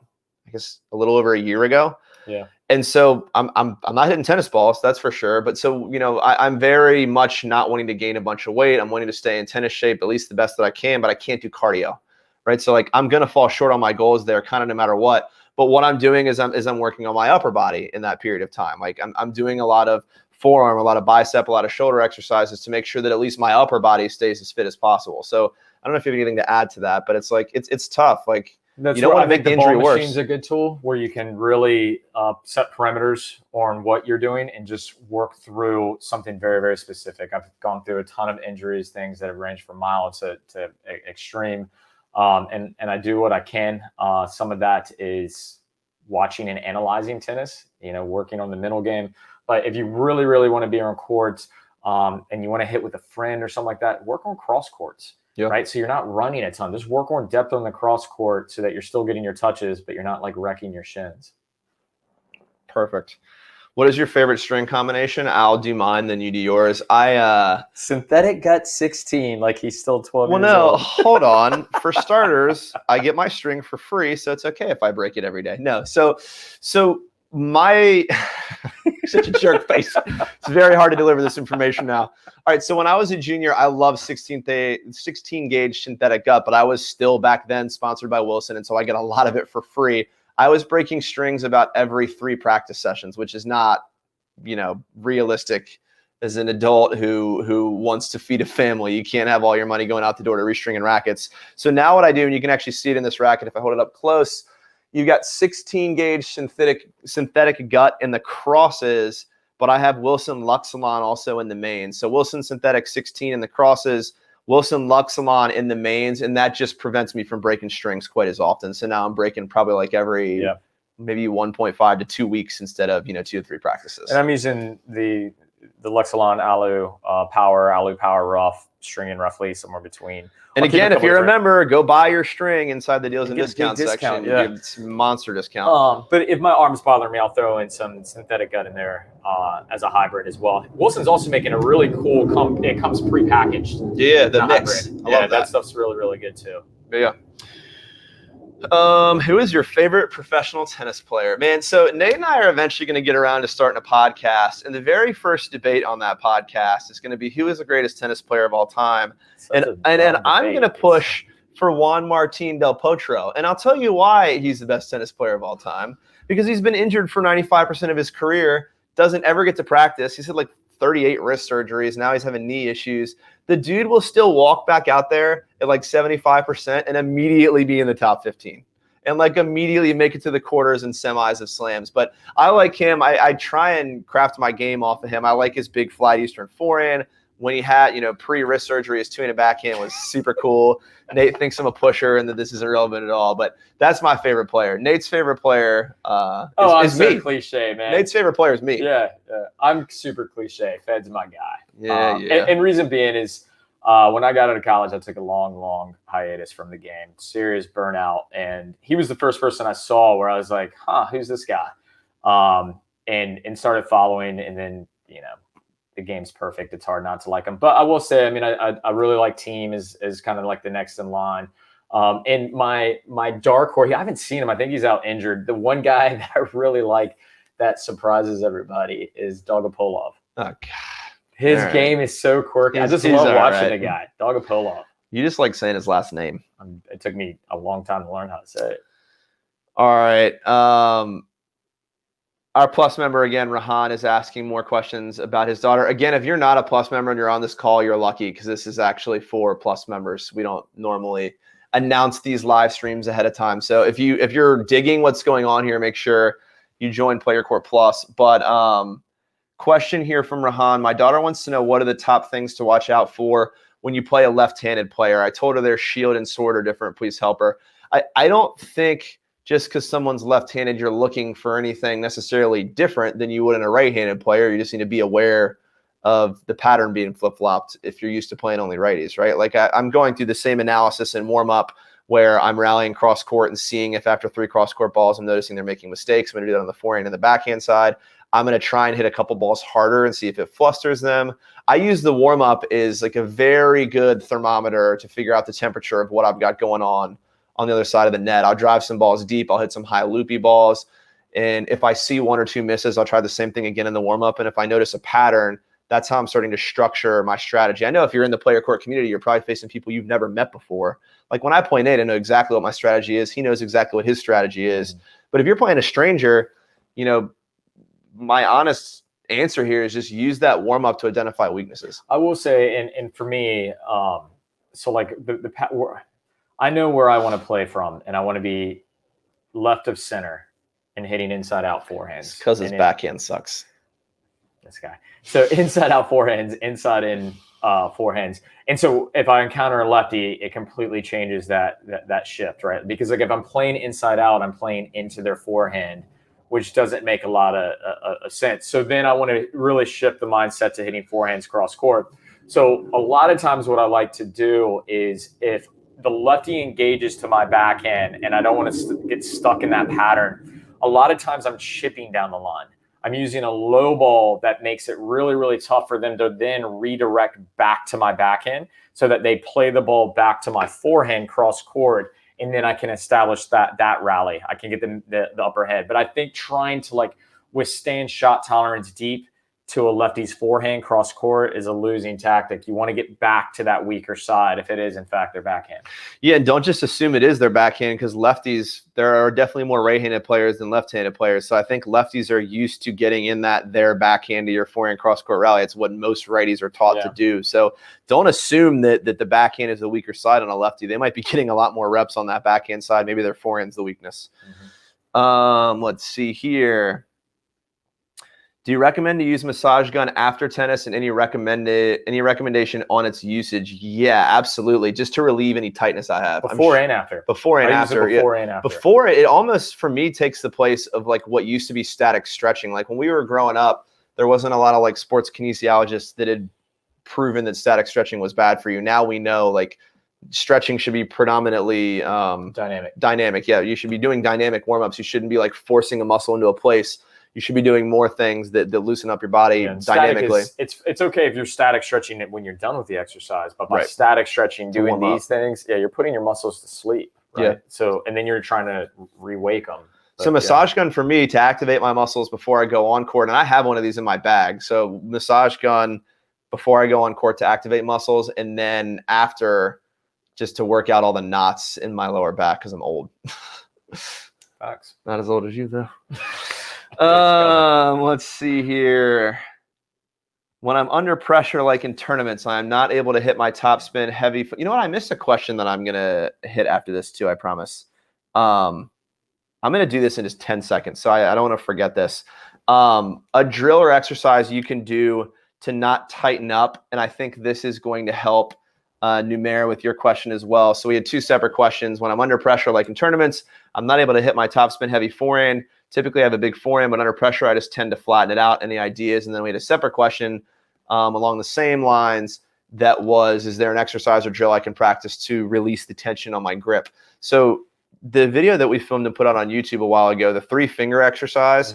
I guess, a little over a year ago. Yeah. And so I'm not hitting tennis balls, that's for sure. But so I'm very much not wanting to gain a bunch of weight. I'm wanting to stay in tennis shape, at least the best that I can. But I can't do cardio, right? So like I'm gonna fall short on my goals there, kind of no matter what. But what I'm doing is I'm working on my upper body in that period of time. Like I'm doing a lot of forearm, a lot of bicep, a lot of shoulder exercises to make sure that at least my upper body stays as fit as possible. So I don't know if you have anything to add to that, but it's like it's tough. Like you don't want to make the injury worse. Machine's a good tool where you can really set parameters on what you're doing and just work through something very, very specific. I've gone through a ton of injuries, things that have ranged from mild to extreme. And I do what I can. Some of that is watching and analyzing tennis, working on the mental game. But if you really, really want to be on courts and you want to hit with a friend or something like that, work on cross courts, right? So you're not running a ton. Just work on depth on the cross court so that you're still getting your touches, but you're not like wrecking your shins. Perfect. What is your favorite string combination? I'll do mine, then you do yours. Synthetic gut 16, like he's still 12 years old. Well, no, hold on. For starters, I get my string for free, so it's okay if I break it every day. No, so my such a jerk face. It's very hard to deliver this information now. All right, so when I was a junior, I loved 16 gauge synthetic gut, but I was still back then sponsored by Wilson, and so I get a lot of it for free. I was breaking strings about every 3 practice sessions, which is not, realistic as an adult who wants to feed a family. You can't have all your money going out the door to restringing rackets. So now what I do, and you can actually see it in this racket if I hold it up close, you've got 16 gauge synthetic gut in the crosses, but I have Wilson Luxilon also in the mains. So Wilson synthetic 16 in the crosses, Wilson Luxilon in the mains, and that just prevents me from breaking strings quite as often. So now I'm breaking probably like every maybe 1.5 to 2 weeks instead of 2 to 3 practices. And I'm using the Luxilon Alu Power Rough, stringing roughly somewhere between. And again, if you're a member, go buy your string inside the deals and discount section. Yeah. It's a monster discount. But if my arm's bothering me, I'll throw in some synthetic gut in there as a hybrid as well. Wilson's also making a really cool, it comes pre-packaged. Yeah, the mix. I love that stuff's really, really good too. Yeah. Who is your favorite professional tennis player? Man, so Nate and I are eventually going to get around to starting a podcast, and the very first debate on that podcast is going to be who is the greatest tennis player of all time. And I'm going to push for Juan Martín del Potro. And I'll tell you why he's the best tennis player of all time. Because he's been injured for 95% of his career, doesn't ever get to practice. He's had like 38 wrist surgeries. Now he's having knee issues. The dude will still walk back out there at like 75% and immediately be in the top 15. And like immediately make it to the quarters and semis of slams. But I like him. I try and craft my game off of him. I like his big flat Eastern forehand. When he had, pre-wrist surgery, his 2-handed backhand was super cool. Nate thinks I'm a pusher and that this isn't relevant at all. But that's my favorite player. Nate's favorite player is me. Cliche, man. Nate's favorite player is me. Yeah. I'm super cliche. Fed's my guy. Yeah. And reason being is when I got out of college, I took a long hiatus from the game, serious burnout. And he was the first person I saw where I was like, who's this guy? And started following. And then, the game's perfect. It's hard not to like him. But I will say, I really like Team is kind of like the next in line. And my dark horse, I haven't seen him. I think he's out injured. The one guy that I really like that surprises everybody is Dolgopolov. Oh, God. His game is so quirky. I just love watching the guy, Dolgopolov. You just like saying his last name. It took me a long time to learn how to say it. All right. Our Plus member, again, Rahan, is asking more questions about his daughter. Again, if you're not a Plus member and you're on this call, you're lucky because this is actually for Plus members. We don't normally announce these live streams ahead of time. So if you're digging what's going on here, make sure you join Play Your Court Plus. But question here from Rahan. My daughter wants to know what are the top things to watch out for when you play a left-handed player. I told her their shield and sword are different. Please help her. I don't think just because someone's left-handed, you're looking for anything necessarily different than you would in a right-handed player. You just need to be aware of the pattern being flip-flopped if you're used to playing only righties, right? Like I'm going through the same analysis in warm-up where I'm rallying cross-court and seeing if after 3 cross-court balls I'm noticing they're making mistakes. I'm going to do that on the forehand and the backhand side. I'm going to try and hit a couple balls harder and see if it flusters them. I use the warm-up as like a very good thermometer to figure out the temperature of what I've got going on the other side of the net. I'll drive some balls deep. I'll hit some high loopy balls. And if I see 1 or 2 misses, I'll try the same thing again in the warm-up. And if I notice a pattern, that's how I'm starting to structure my strategy. I know if you're in the Play Your Court community, you're probably facing people you've never met before. Like when I play Nate, I know exactly what my strategy is. He knows exactly what his strategy is. But if you're playing a stranger, you know, my honest answer here is just use that warm up to identify weaknesses. I will say, and for me, so like I know where I want to play from, and I want to be left of center and hitting inside out forehands. Because his backhand sucks. This guy. So inside out forehands, inside in forehands. And so if I encounter a lefty, it completely changes that shift, right? Because like if I'm playing inside out, I'm playing into their forehand, which doesn't make a lot of sense. So then I want to really shift the mindset to hitting forehands cross court. So a lot of times what I like to do is if the lefty engages to my backhand and I don't want to get stuck in that pattern, a lot of times I'm chipping down the line. I'm using a low ball that makes it really, really tough for them to then redirect back to my backhand so that they play the ball back to my forehand cross court, and then I can establish that rally. I can get the upper head. But I think trying to like withstand shot tolerance deep to a lefty's forehand cross court is a losing tactic. You want to get back to that weaker side if it is in fact their backhand. Yeah, and don't just assume it is their backhand, because lefties, there are definitely more right-handed players than left-handed players. So I think lefties are used to getting in their backhand to your forehand cross court rally. It's what most righties are taught to do. So don't assume that the backhand is the weaker side on a lefty. They might be getting a lot more reps on that backhand side. Maybe their forehand's the weakness. Let's see here. Do you recommend to use massage gun after tennis, and any recommendation on its usage? Yeah, absolutely. Just to relieve any tightness I have. Before and after. Before and after. Before, it almost for me takes the place of like what used to be static stretching. Like when we were growing up, there wasn't a lot of like sports kinesiologists that had proven that static stretching was bad for you. Now we know like stretching should be predominantly dynamic. Yeah, you should be doing dynamic warm-ups. You shouldn't be like forcing a muscle into a place. You should be doing more things that loosen up your body dynamically. It's okay if you're static stretching it when you're done with the exercise, but by static stretching, doing these things, you're putting your muscles to sleep. Right? Yeah. So, and then you're trying to re-wake them. But, so massage gun for me to activate my muscles before I go on court, and I have one of these in my bag. So massage gun before I go on court to activate muscles, and then after just to work out all the knots in my lower back because I'm old. Facts. Not as old as you though. Let's see here. When I'm under pressure, like in tournaments, I'm not able to hit my top spin heavy. You know what? I missed a question that I'm going to hit after this too, I promise. I'm going to do this in just 10 seconds. So I don't want to forget this. A drill or exercise you can do to not tighten up. And I think this is going to help Numair with your question as well. So we had two separate questions. When I'm under pressure, like in tournaments, I'm not able to hit my top spin heavy forehand. Typically I have a big forehand, but under pressure, I just tend to flatten it out. Any ideas? And then we had a separate question along the same lines that was, is there an exercise or drill I can practice to release the tension on my grip? So the video that we filmed and put out on YouTube a while ago, the 3-finger exercise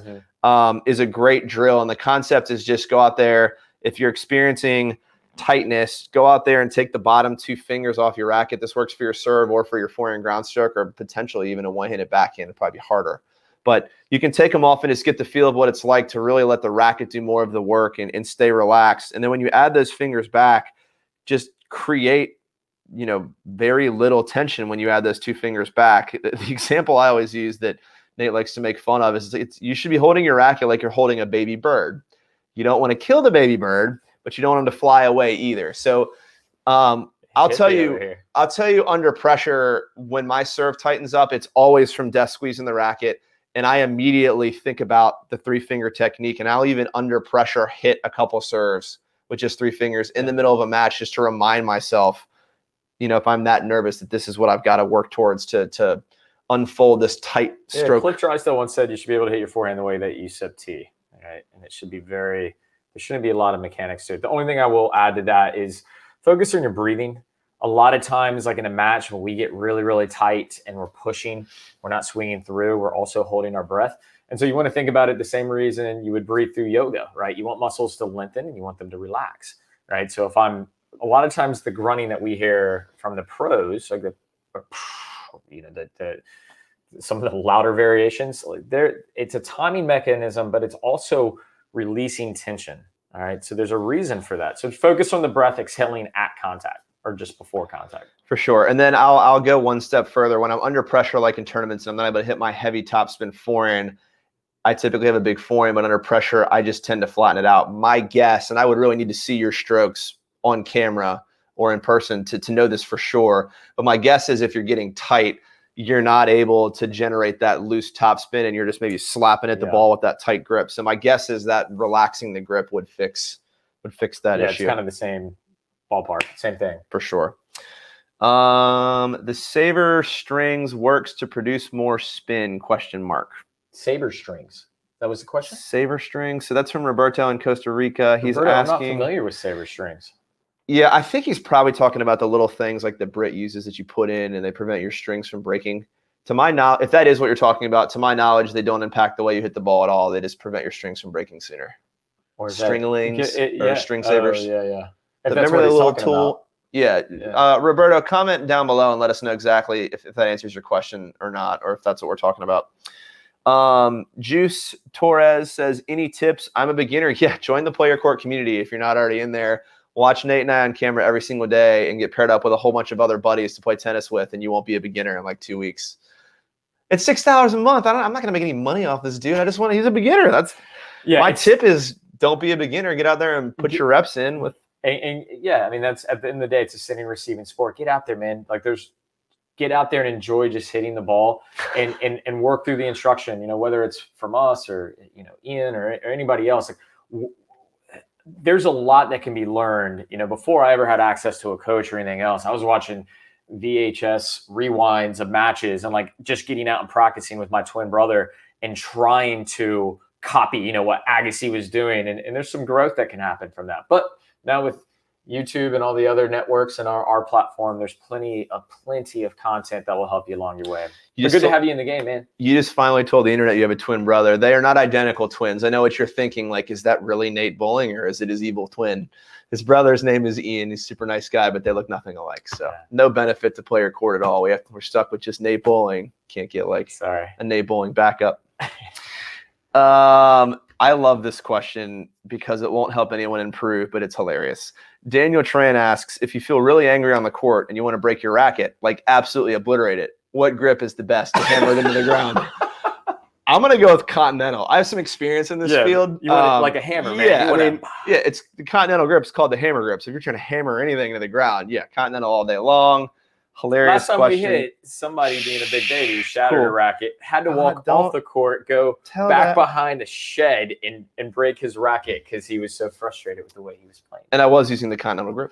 is a great drill. And the concept is just go out there. If you're experiencing tightness, go out there and take the bottom 2 fingers off your racket. This works for your serve or for your forehand ground stroke, or potentially even a one-handed backhand. It'd probably be harder. But you can take them off and just get the feel of what it's like to really let the racket do more of the work and stay relaxed. And then when you add those fingers back, just create, very little tension when you add those 2 fingers back. The example I always use that Nate likes to make fun of is you should be holding your racket like you're holding a baby bird. You don't want to kill the baby bird, but you don't want them to fly away either. So I'll tell you under pressure, when my serve tightens up, it's always from death squeezing the racket. And I immediately think about the 3-finger technique, and I'll even under pressure hit a couple serves with just 3 fingers in the middle of a match just to remind myself, if I'm that nervous, that this is what I've got to work towards to unfold this tight stroke. Cliff Drysdale once said you should be able to hit your forehand the way that you sip tea, right? And it should be there shouldn't be a lot of mechanics to it. The only thing I will add to that is focus on your breathing. A lot of times, like in a match, when we get really, really tight and we're pushing, we're not swinging through, we're also holding our breath. And so you want to think about it the same reason you would breathe through yoga, right? You want muscles to lengthen and you want them to relax, right? So a lot of times the grunting that we hear from the pros, like some of the louder variations, it's a timing mechanism, but it's also releasing tension, all right? So there's a reason for that. So focus on the breath, exhaling at contact. or just before contact. For sure. And then I'll go one step further. When I'm under pressure, like in tournaments, and I'm not able to hit my heavy topspin forehand, I typically have a big forehand, but under pressure, I just tend to flatten it out. My guess, and I would really need to see your strokes on camera or in person to know this for sure, but my guess is if you're getting tight, you're not able to generate that loose topspin, and you're just maybe slapping at the ball with that tight grip. So my guess is that relaxing the grip would fix that issue. It's kind of the same ballpark, same thing. For sure. The Saber Strings works to produce more spin, ? Saber Strings. That was the question? Saber Strings. So that's from Roberto in Costa Rica. He's Roberto, asking. I'm not familiar with Saber Strings. Yeah, I think he's probably talking about the little things like the Brit uses that you put in and they prevent your strings from breaking. To my knowledge, if that is what you're talking about, to my knowledge, they don't impact the way you hit the ball at all. They just prevent your strings from breaking sooner. Or Stringlings or string savers. Yeah. Remember the little tool? Yeah. Roberto, comment down below and let us know exactly if that answers your question or not, or if that's what we're talking about. Juice Torres says, any tips? I'm a beginner. Yeah, join the Play Your Court community if you're not already in there. Watch Nate and I on camera every single day and get paired up with a whole bunch of other buddies to play tennis with, and you won't be a beginner in like 2 weeks. It's $6 a month. I'm not going to make any money off this dude. I just want to. He's a beginner. That's my tip is don't be a beginner. Get out there and put your reps in with. And yeah, I mean, that's at the end of the day, it's a sitting receiving sport. Get out there, man. Like get out there and enjoy just hitting the ball and work through the instruction, whether it's from us or, Ian or anybody else. Like, there's a lot that can be learned. Before I ever had access to a coach or anything else, I was watching VHS rewinds of matches and like just getting out and practicing with my twin brother and trying to copy, what Agassi was doing. And there's some growth that can happen from that. But now with YouTube and all the other networks and our platform, there's plenty of content that will help you along your way. It's good to have you in the game, man. You just finally told the internet you have a twin brother. They are not identical twins. I know what you're thinking. Like, is that really Nate Bowling or is it his evil twin? His brother's name is Ian. He's a super nice guy, but they look nothing alike. So no benefit to Play Your Court at all. We're stuck with just Nate Bowling. Can't get a Nate Bowling backup. I love this question because it won't help anyone improve, but it's hilarious. Daniel Tran asks, if you feel really angry on the court and you want to break your racket, like absolutely obliterate it, what grip is the best to hammer it into the ground? I'm going to go with Continental. I have some experience in this field. You want it like a hammer, man. It's the Continental grip. It's called the hammer grip. So if you're trying to hammer anything into the ground, Continental all day long. Hilarious question. Last time we hit, somebody being a big baby shattered a racket, had to walk off the court, go back behind a shed and break his racket because he was so frustrated with the way he was playing. And I was using the Continental grip.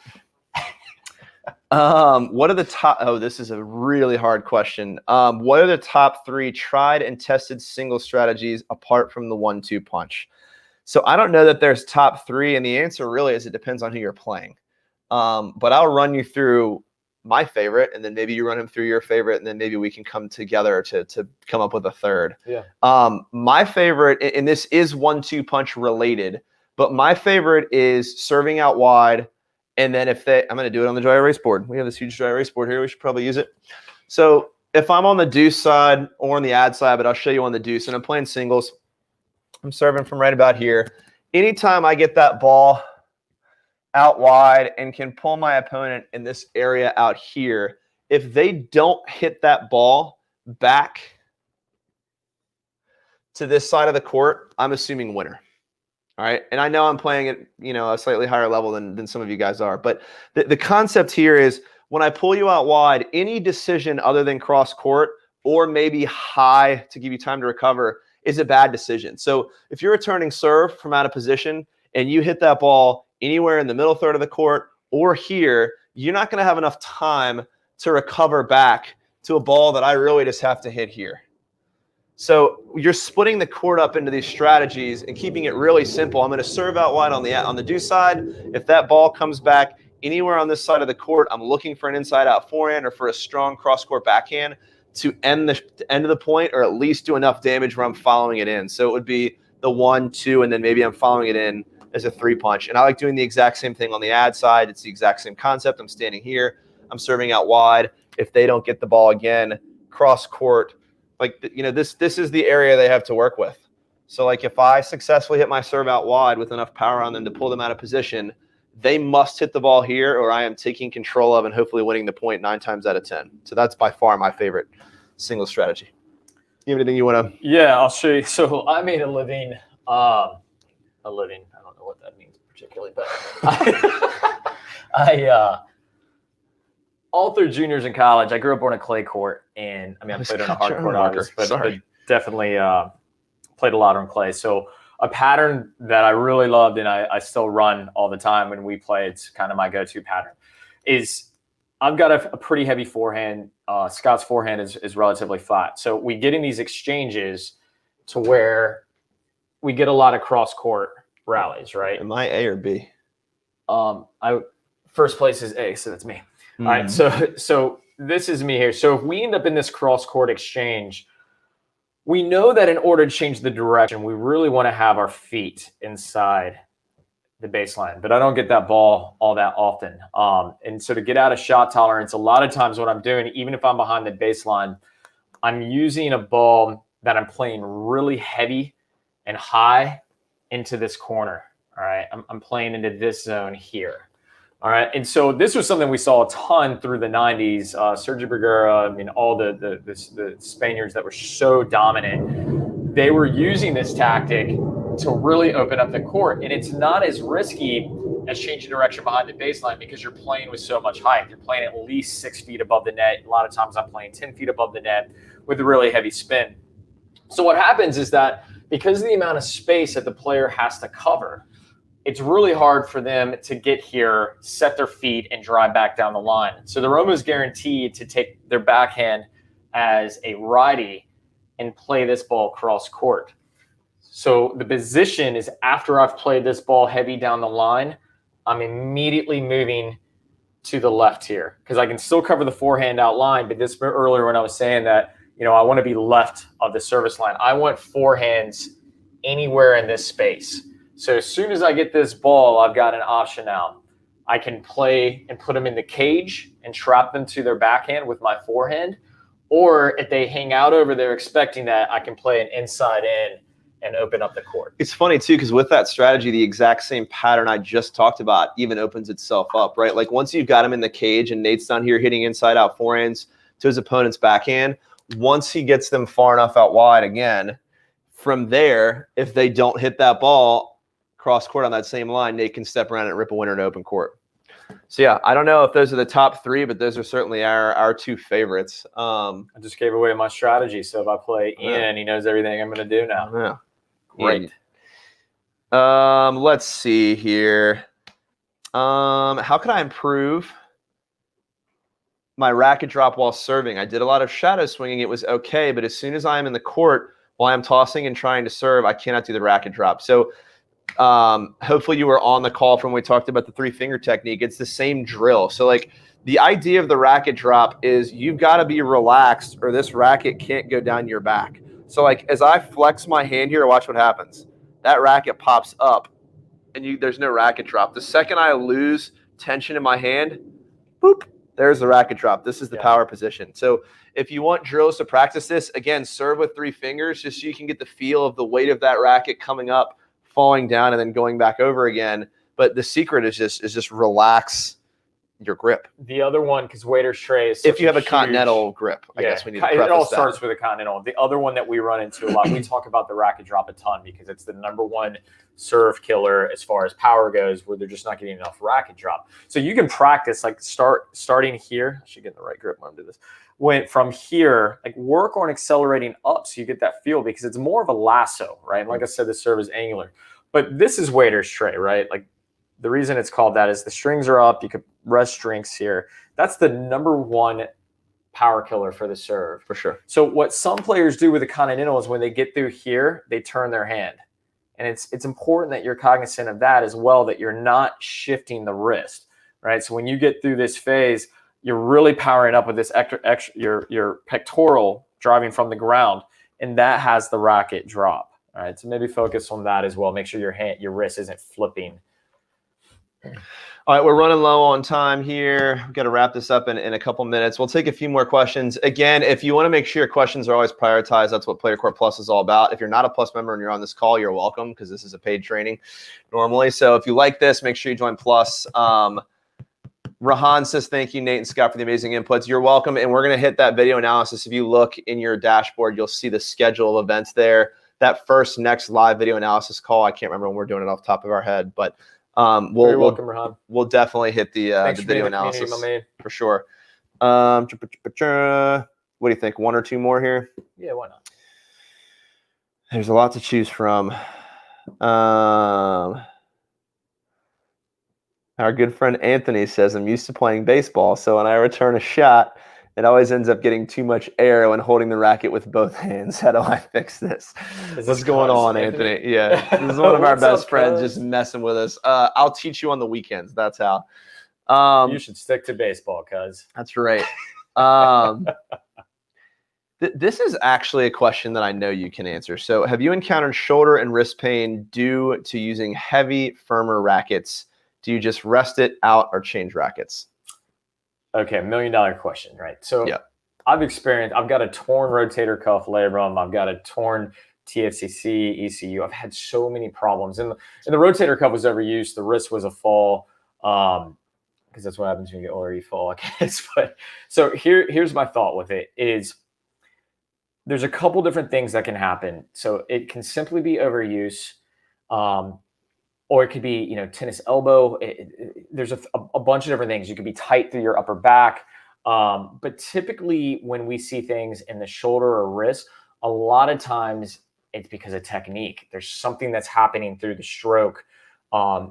What are the top? Oh, this is a really hard question. What are the top 3 tried and tested single strategies apart from the 1-2 punch? So I don't know that there's top 3, and the answer really is it depends on who you're playing. But I'll run you through my favorite, and then maybe you run him through your favorite, and then maybe we can come together to come up with a third. Yeah. My favorite, and this is 1-2 punch related, but my favorite is serving out wide. And then I'm going to do it on the dry erase board. We have this huge dry erase board here. We should probably use it. So if I'm on the deuce side or on the ad side, but I'll show you on the deuce, and I'm playing singles, I'm serving from right about here. Anytime I get that ball out wide and can pull my opponent in this area out here, if they don't hit that ball back to this side of the court, I'm assuming winner. All right. And I know I'm playing at, a slightly higher level than some of you guys are. But the concept here is when I pull you out wide, any decision other than cross court or maybe high to give you time to recover is a bad decision. So if you're returning serve from out of position and you hit that ball anywhere in the middle third of the court or here, you're not going to have enough time to recover back to a ball that I really just have to hit here. So you're splitting the court up into these strategies and keeping it really simple. I'm going to serve out wide on the deuce side. If that ball comes back anywhere on this side of the court, I'm looking for an inside-out forehand or for a strong cross-court backhand to end of the point or at least do enough damage where I'm following it in. So it would be the 1-2, and then maybe I'm following it in as a 3-punch. And I like doing the exact same thing on the ad side. It's the exact same concept. I'm standing here. I'm serving out wide. If they don't get the ball again, cross-court, this is the area they have to work with. So if I successfully hit my serve out wide with enough power on them to pull them out of position, they must hit the ball here, or I am taking control of and hopefully winning the point 9 times out of 10. So that's by far my favorite single strategy. You have anything you want to? Yeah, I'll show you. So I made a living. I don't know what that means particularly, but I all through juniors in college, I grew up on a clay court, and I mean, I played on a hard court, obviously, but definitely played a lot on clay. So a pattern that I really loved, and I still run all the time when we play, it's kind of my go-to pattern, is I've got a pretty heavy forehand. Scott's forehand is relatively flat. So we get in these exchanges to where we get a lot of cross-court rallies, right? Am I A or B? First place is A, so that's me. All right, so this is me here. So if we end up in this cross-court exchange, we know that in order to change the direction, we really want to have our feet inside the baseline. But I don't get that ball all that often. And so to get out of shot tolerance, a lot of times what I'm doing, even if I'm behind the baseline, I'm using a ball that I'm playing really heavy and high into this corner. All right, I'm playing into this zone here. All right, and so this was something we saw a ton through the 90s. Sergio Bergara, I mean, all the Spaniards that were so dominant, they were using this tactic to really open up the court. And it's not as risky as changing direction behind the baseline because you're playing with so much height. You're playing at least 6 feet above the net. A lot of times I'm playing 10 feet above the net with a really heavy spin. So what happens is that because of the amount of space that the player has to cover, it's really hard for them to get here, set their feet, and drive back down the line. So they're almost guaranteed to take their backhand as a righty and play this ball cross court. So the position is after I've played this ball heavy down the line, I'm immediately moving to the left here because I can still cover the forehand out line. But this earlier when I was saying that, you know, I want to be left of the service line. I want forehands anywhere in this space. So as soon as I get this ball, I've got an option now. I can play and put them in the cage and trap them to their backhand with my forehand. Or if they hang out over there expecting that, I can play an inside in and open up the court. It's funny, too, because with that strategy, the exact same pattern I just talked about even opens itself up, right? Like once you've got him in the cage and Nate's down here hitting inside-out forehands to his opponent's backhand, once he gets them far enough out wide again, from there, if they don't hit that ball, cross court on that same line, Nate can step around and rip a winner to open court. So yeah, I don't know if those are the top 3, but those are certainly our 2 favorites. I just gave away my strategy. So if I play Ian, he knows everything I'm going to do now. Yeah. Great. Let's see here. How can I improve my racket drop while serving? I did a lot of shadow swinging. It was okay, but as soon as I'm in the court while I'm tossing and trying to serve, I cannot do the racket drop. So hopefully you were on the call from when we talked about the 3-finger technique. It's the same drill. So like the idea of the racket drop is you've got to be relaxed or this racket can't go down your back. So like as I flex my hand here, watch what happens. That racket pops up and there's no racket drop. The second I lose tension in my hand, boop, there's the racket drop. This is the power position. So if you want drills to practice this, again, serve with 3 fingers just so you can get the feel of the weight of that racket coming up, falling down, and then going back over again. But the secret is just relax your grip. The other one, because waiter's tray is if you have a continental grip, I guess we need to preface it all starts with a continental. The other one that we run into a lot, we talk about the racket drop a ton because it's the #1 serve killer as far as power goes, where they're just not getting enough racket drop. So you can practice like starting here. I should get in the right grip when I'm doing this. Went from here, like work on accelerating up so you get that feel because it's more of a lasso, right? Like I said, the serve is angular, but this is waiter's tray, right? Like the reason it's called that is the strings are up. You could rest drinks here. That's the #1 power killer for the serve. For sure. So what some players do with the continental is when they get through here, they turn their hand. And it's important that you're cognizant of that as well, that you're not shifting the wrist, right? So when you get through this phase, you're really powering up with this your pectoral driving from the ground, and that has the racket drop. All right, so maybe focus on that as well. Make sure your wrist isn't flipping. All right, we're running low on time here. We've got to wrap this up in a couple minutes. We'll take a few more questions. Again, if you want to make sure your questions are always prioritized, that's what Player Court Plus is all about. If you're not a Plus member and you're on this call, you're welcome, because this is a paid training normally. So if you like this, make sure you join Plus. Rahan says, thank you, Nate and Scott, for the amazing inputs. You're welcome. And we're going to hit that video analysis. If you look in your dashboard, you'll see the schedule of events there. That next live video analysis call, I can't remember when we're doing it off the top of our head, but you're welcome, Rahan. We'll definitely hit the video analysis for sure. What do you think? One or two more here? Yeah, why not? There's a lot to choose from. Our good friend Anthony says, I'm used to playing baseball, so when I return a shot, it always ends up getting too much air when holding the racket with both hands. How do I fix this? What's going on, Anthony? Yeah, this is one of our best friends just messing with us. I'll teach you on the weekends. That's how. You should stick to baseball, cuz. That's right. This is actually a question that I know you can answer. So have you encountered shoulder and wrist pain due to using heavy, firmer rackets? Do you just rest it out or change rackets? Okay, $1 million question, right? So yeah. I've got a torn rotator cuff labrum. I've got a torn TFCC, ECU. I've had so many problems. And the rotator cuff was overused. The wrist was a fall, because that's what happens when you get older, you fall, I guess. But so here's my thought with it is there's a couple different things that can happen. So it can simply be overuse. Or it could be, tennis elbow. There's a bunch of different things. You could be tight through your upper back. But typically when we see things in the shoulder or wrist, a lot of times it's because of technique. There's something that's happening through the stroke.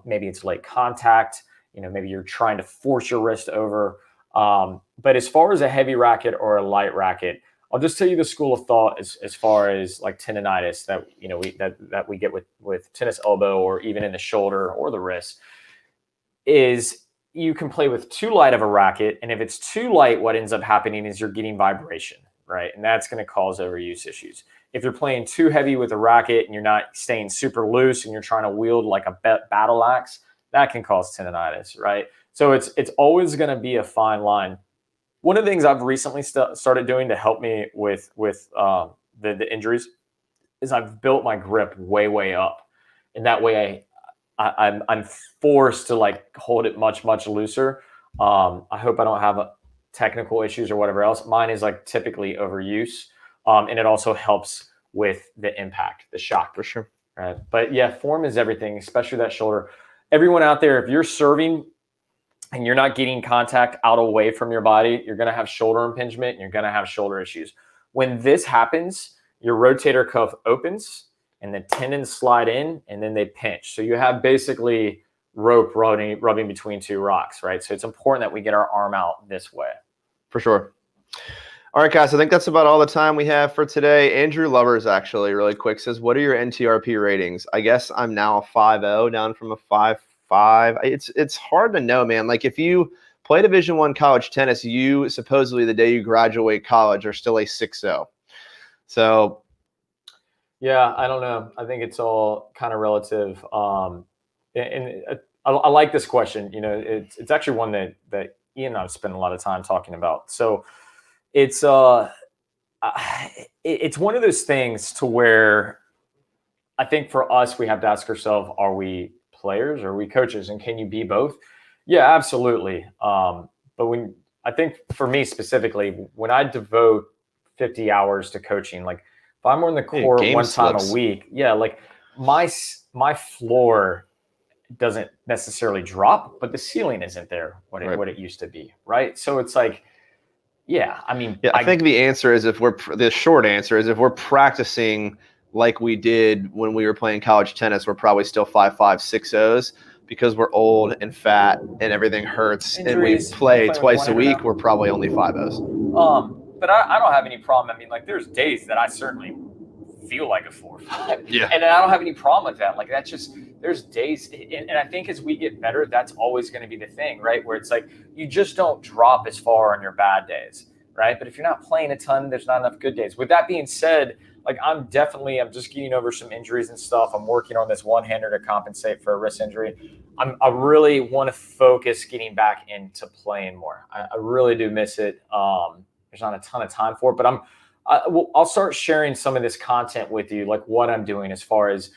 Maybe it's late contact. Maybe you're trying to force your wrist over. But as far as a heavy racket or a light racket, I'll just tell you the school of thought as far as like tendonitis that we get with tennis elbow or even in the shoulder or the wrist is you can play with too light of a racket. And if it's too light, what ends up happening is you're getting vibration, right? And that's going to cause overuse issues. If you're playing too heavy with a racket and you're not staying super loose and you're trying to wield like a battle axe, that can cause tendonitis, right? So it's always going to be a fine line. One of the things I've recently started doing to help me with the injuries is I've built my grip way up, and that way I'm forced to like hold it much looser. I hope I don't have technical issues or whatever else. Mine is like typically overuse, and it also helps with the impact, the shock for sure. Right, but yeah, form is everything, especially that shoulder. Everyone out there, if you're serving and you're not getting contact out away from your body, you're going to have shoulder impingement and you're going to have shoulder issues. When this happens, your rotator cuff opens and the tendons slide in and then they pinch. So you have basically rope rubbing between two rocks, right? So it's important that we get our arm out this way. For sure. All right, guys, I think that's about all the time we have for today. Andrew Lovers actually really quick says, what are your NTRP ratings? I guess I'm now a 5.0 down from a 5.5. It's hard to know, man. Like if you play Division I college tennis, you supposedly the day you graduate college are still a 6.0. So yeah, I don't know. I think it's all kind of relative. And I like this question. It's actually one that Ian and I've spent a lot of time talking about. So it's one of those things to where I think for us, we have to ask ourselves, are we players or are we coaches, and can you be both? Yeah, absolutely. But I think for me specifically, when I devote 50 hours to coaching, like if I'm on the court one time a week, yeah, like my floor doesn't necessarily drop, but the ceiling isn't there what it used to be, right? So it's like, yeah, I mean, I think the answer is the short answer is if we're practicing like we did when we were playing college tennis, we're probably still 5.5, 6.0s because we're old and fat and everything hurts. Injuries, and we play twice a week. We're probably only 5.0s. But I don't have any problem. I mean, like there's days that I certainly feel like a 4.5. Yeah. And I don't have any problem with that. Like that's just, there's days. And I think as we get better, that's always going to be the thing, right? Where it's like, you just don't drop as far on your bad days, right? But if you're not playing a ton, there's not enough good days. With that being said, like I'm just getting over some injuries and stuff. I'm working on this one-hander to compensate for a wrist injury. I really want to focus getting back into playing more. I really do miss it. There's not a ton of time for it, but I'll start sharing some of this content with you, like what I'm doing as far as,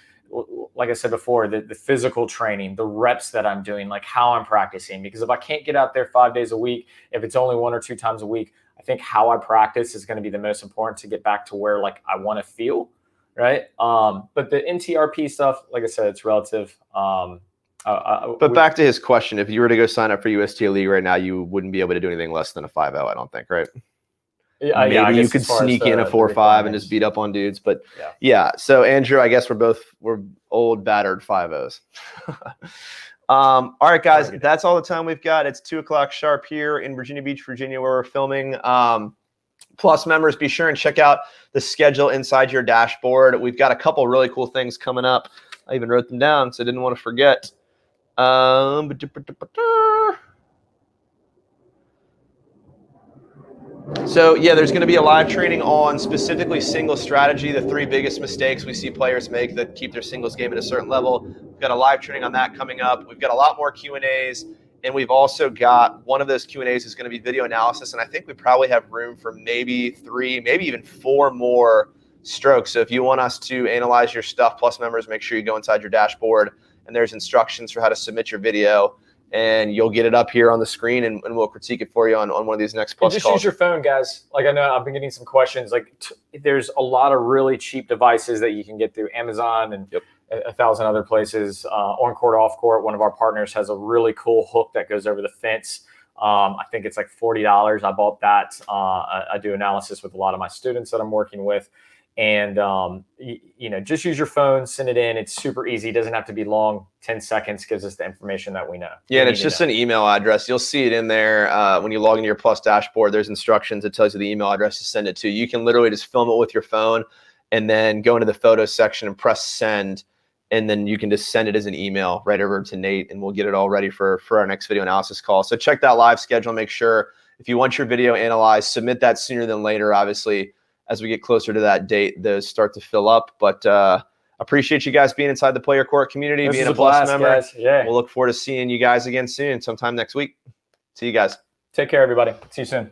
like I said before, the physical training, the reps that I'm doing, like how I'm practicing. Because if I can't get out there 5 days a week, if it's only 1 or 2 times a week, I think how I practice is going to be the most important to get back to where like I want to feel, right? But the NTRP stuff, like I said, it's relative. But back to his question, if you were to go sign up for USTA League right now, you wouldn't be able to do anything less than a 5.0, I don't think, right? Maybe I you could sneak in a 4.5 and just beat up on dudes, but yeah. So Andrew, I guess we're old battered 5.0s. All right, guys, that's all the time we've got. It's 2:00 sharp here in Virginia Beach, Virginia, where we're filming. Plus members, be sure and check out the schedule inside your dashboard. We've got a couple really cool things coming up. I even wrote them down, so I didn't want to forget. So yeah, there's going to be a live training on specifically single strategy, the 3 biggest mistakes we see players make that keep their singles game at a certain level. We've got a live training on that coming up. We've got a lot more Q&As, and we've also got one of those Q&As is going to be video analysis, and I think we probably have room for maybe 3, maybe even 4 more strokes. So if you want us to analyze your stuff, plus members, make sure you go inside your dashboard, and there's instructions for how to submit your video. And you'll get it up here on the screen, and we'll critique it for you on one of these next plus just calls. Use your phone, guys. Like I know I've been getting some questions. Like there's a lot of really cheap devices that you can get through Amazon and 1,000 other places. On court, off court, one of our partners has a really cool hook that goes over the fence. I think it's like $40. I bought that. I do analysis with a lot of my students that I'm working with. And, just use your phone, send it in. It's super easy. It doesn't have to be long. 10 seconds gives us the information that we know. Yeah, and it's just an email address. You'll see it in there when you log into your Plus dashboard. There's instructions. It tells you the email address to send it to. You can literally just film it with your phone and then go into the photos section and press send. And then you can just send it as an email right over to Nate, and we'll get it all ready for our next video analysis call. So check that live schedule. Make sure if you want your video analyzed, submit that sooner than later, obviously. As we get closer to that date, those start to fill up. But appreciate you guys being inside the Play Your Court community, being a Plus member. Guys. Yeah. We'll look forward to seeing you guys again soon, sometime next week. See you guys. Take care, everybody. See you soon.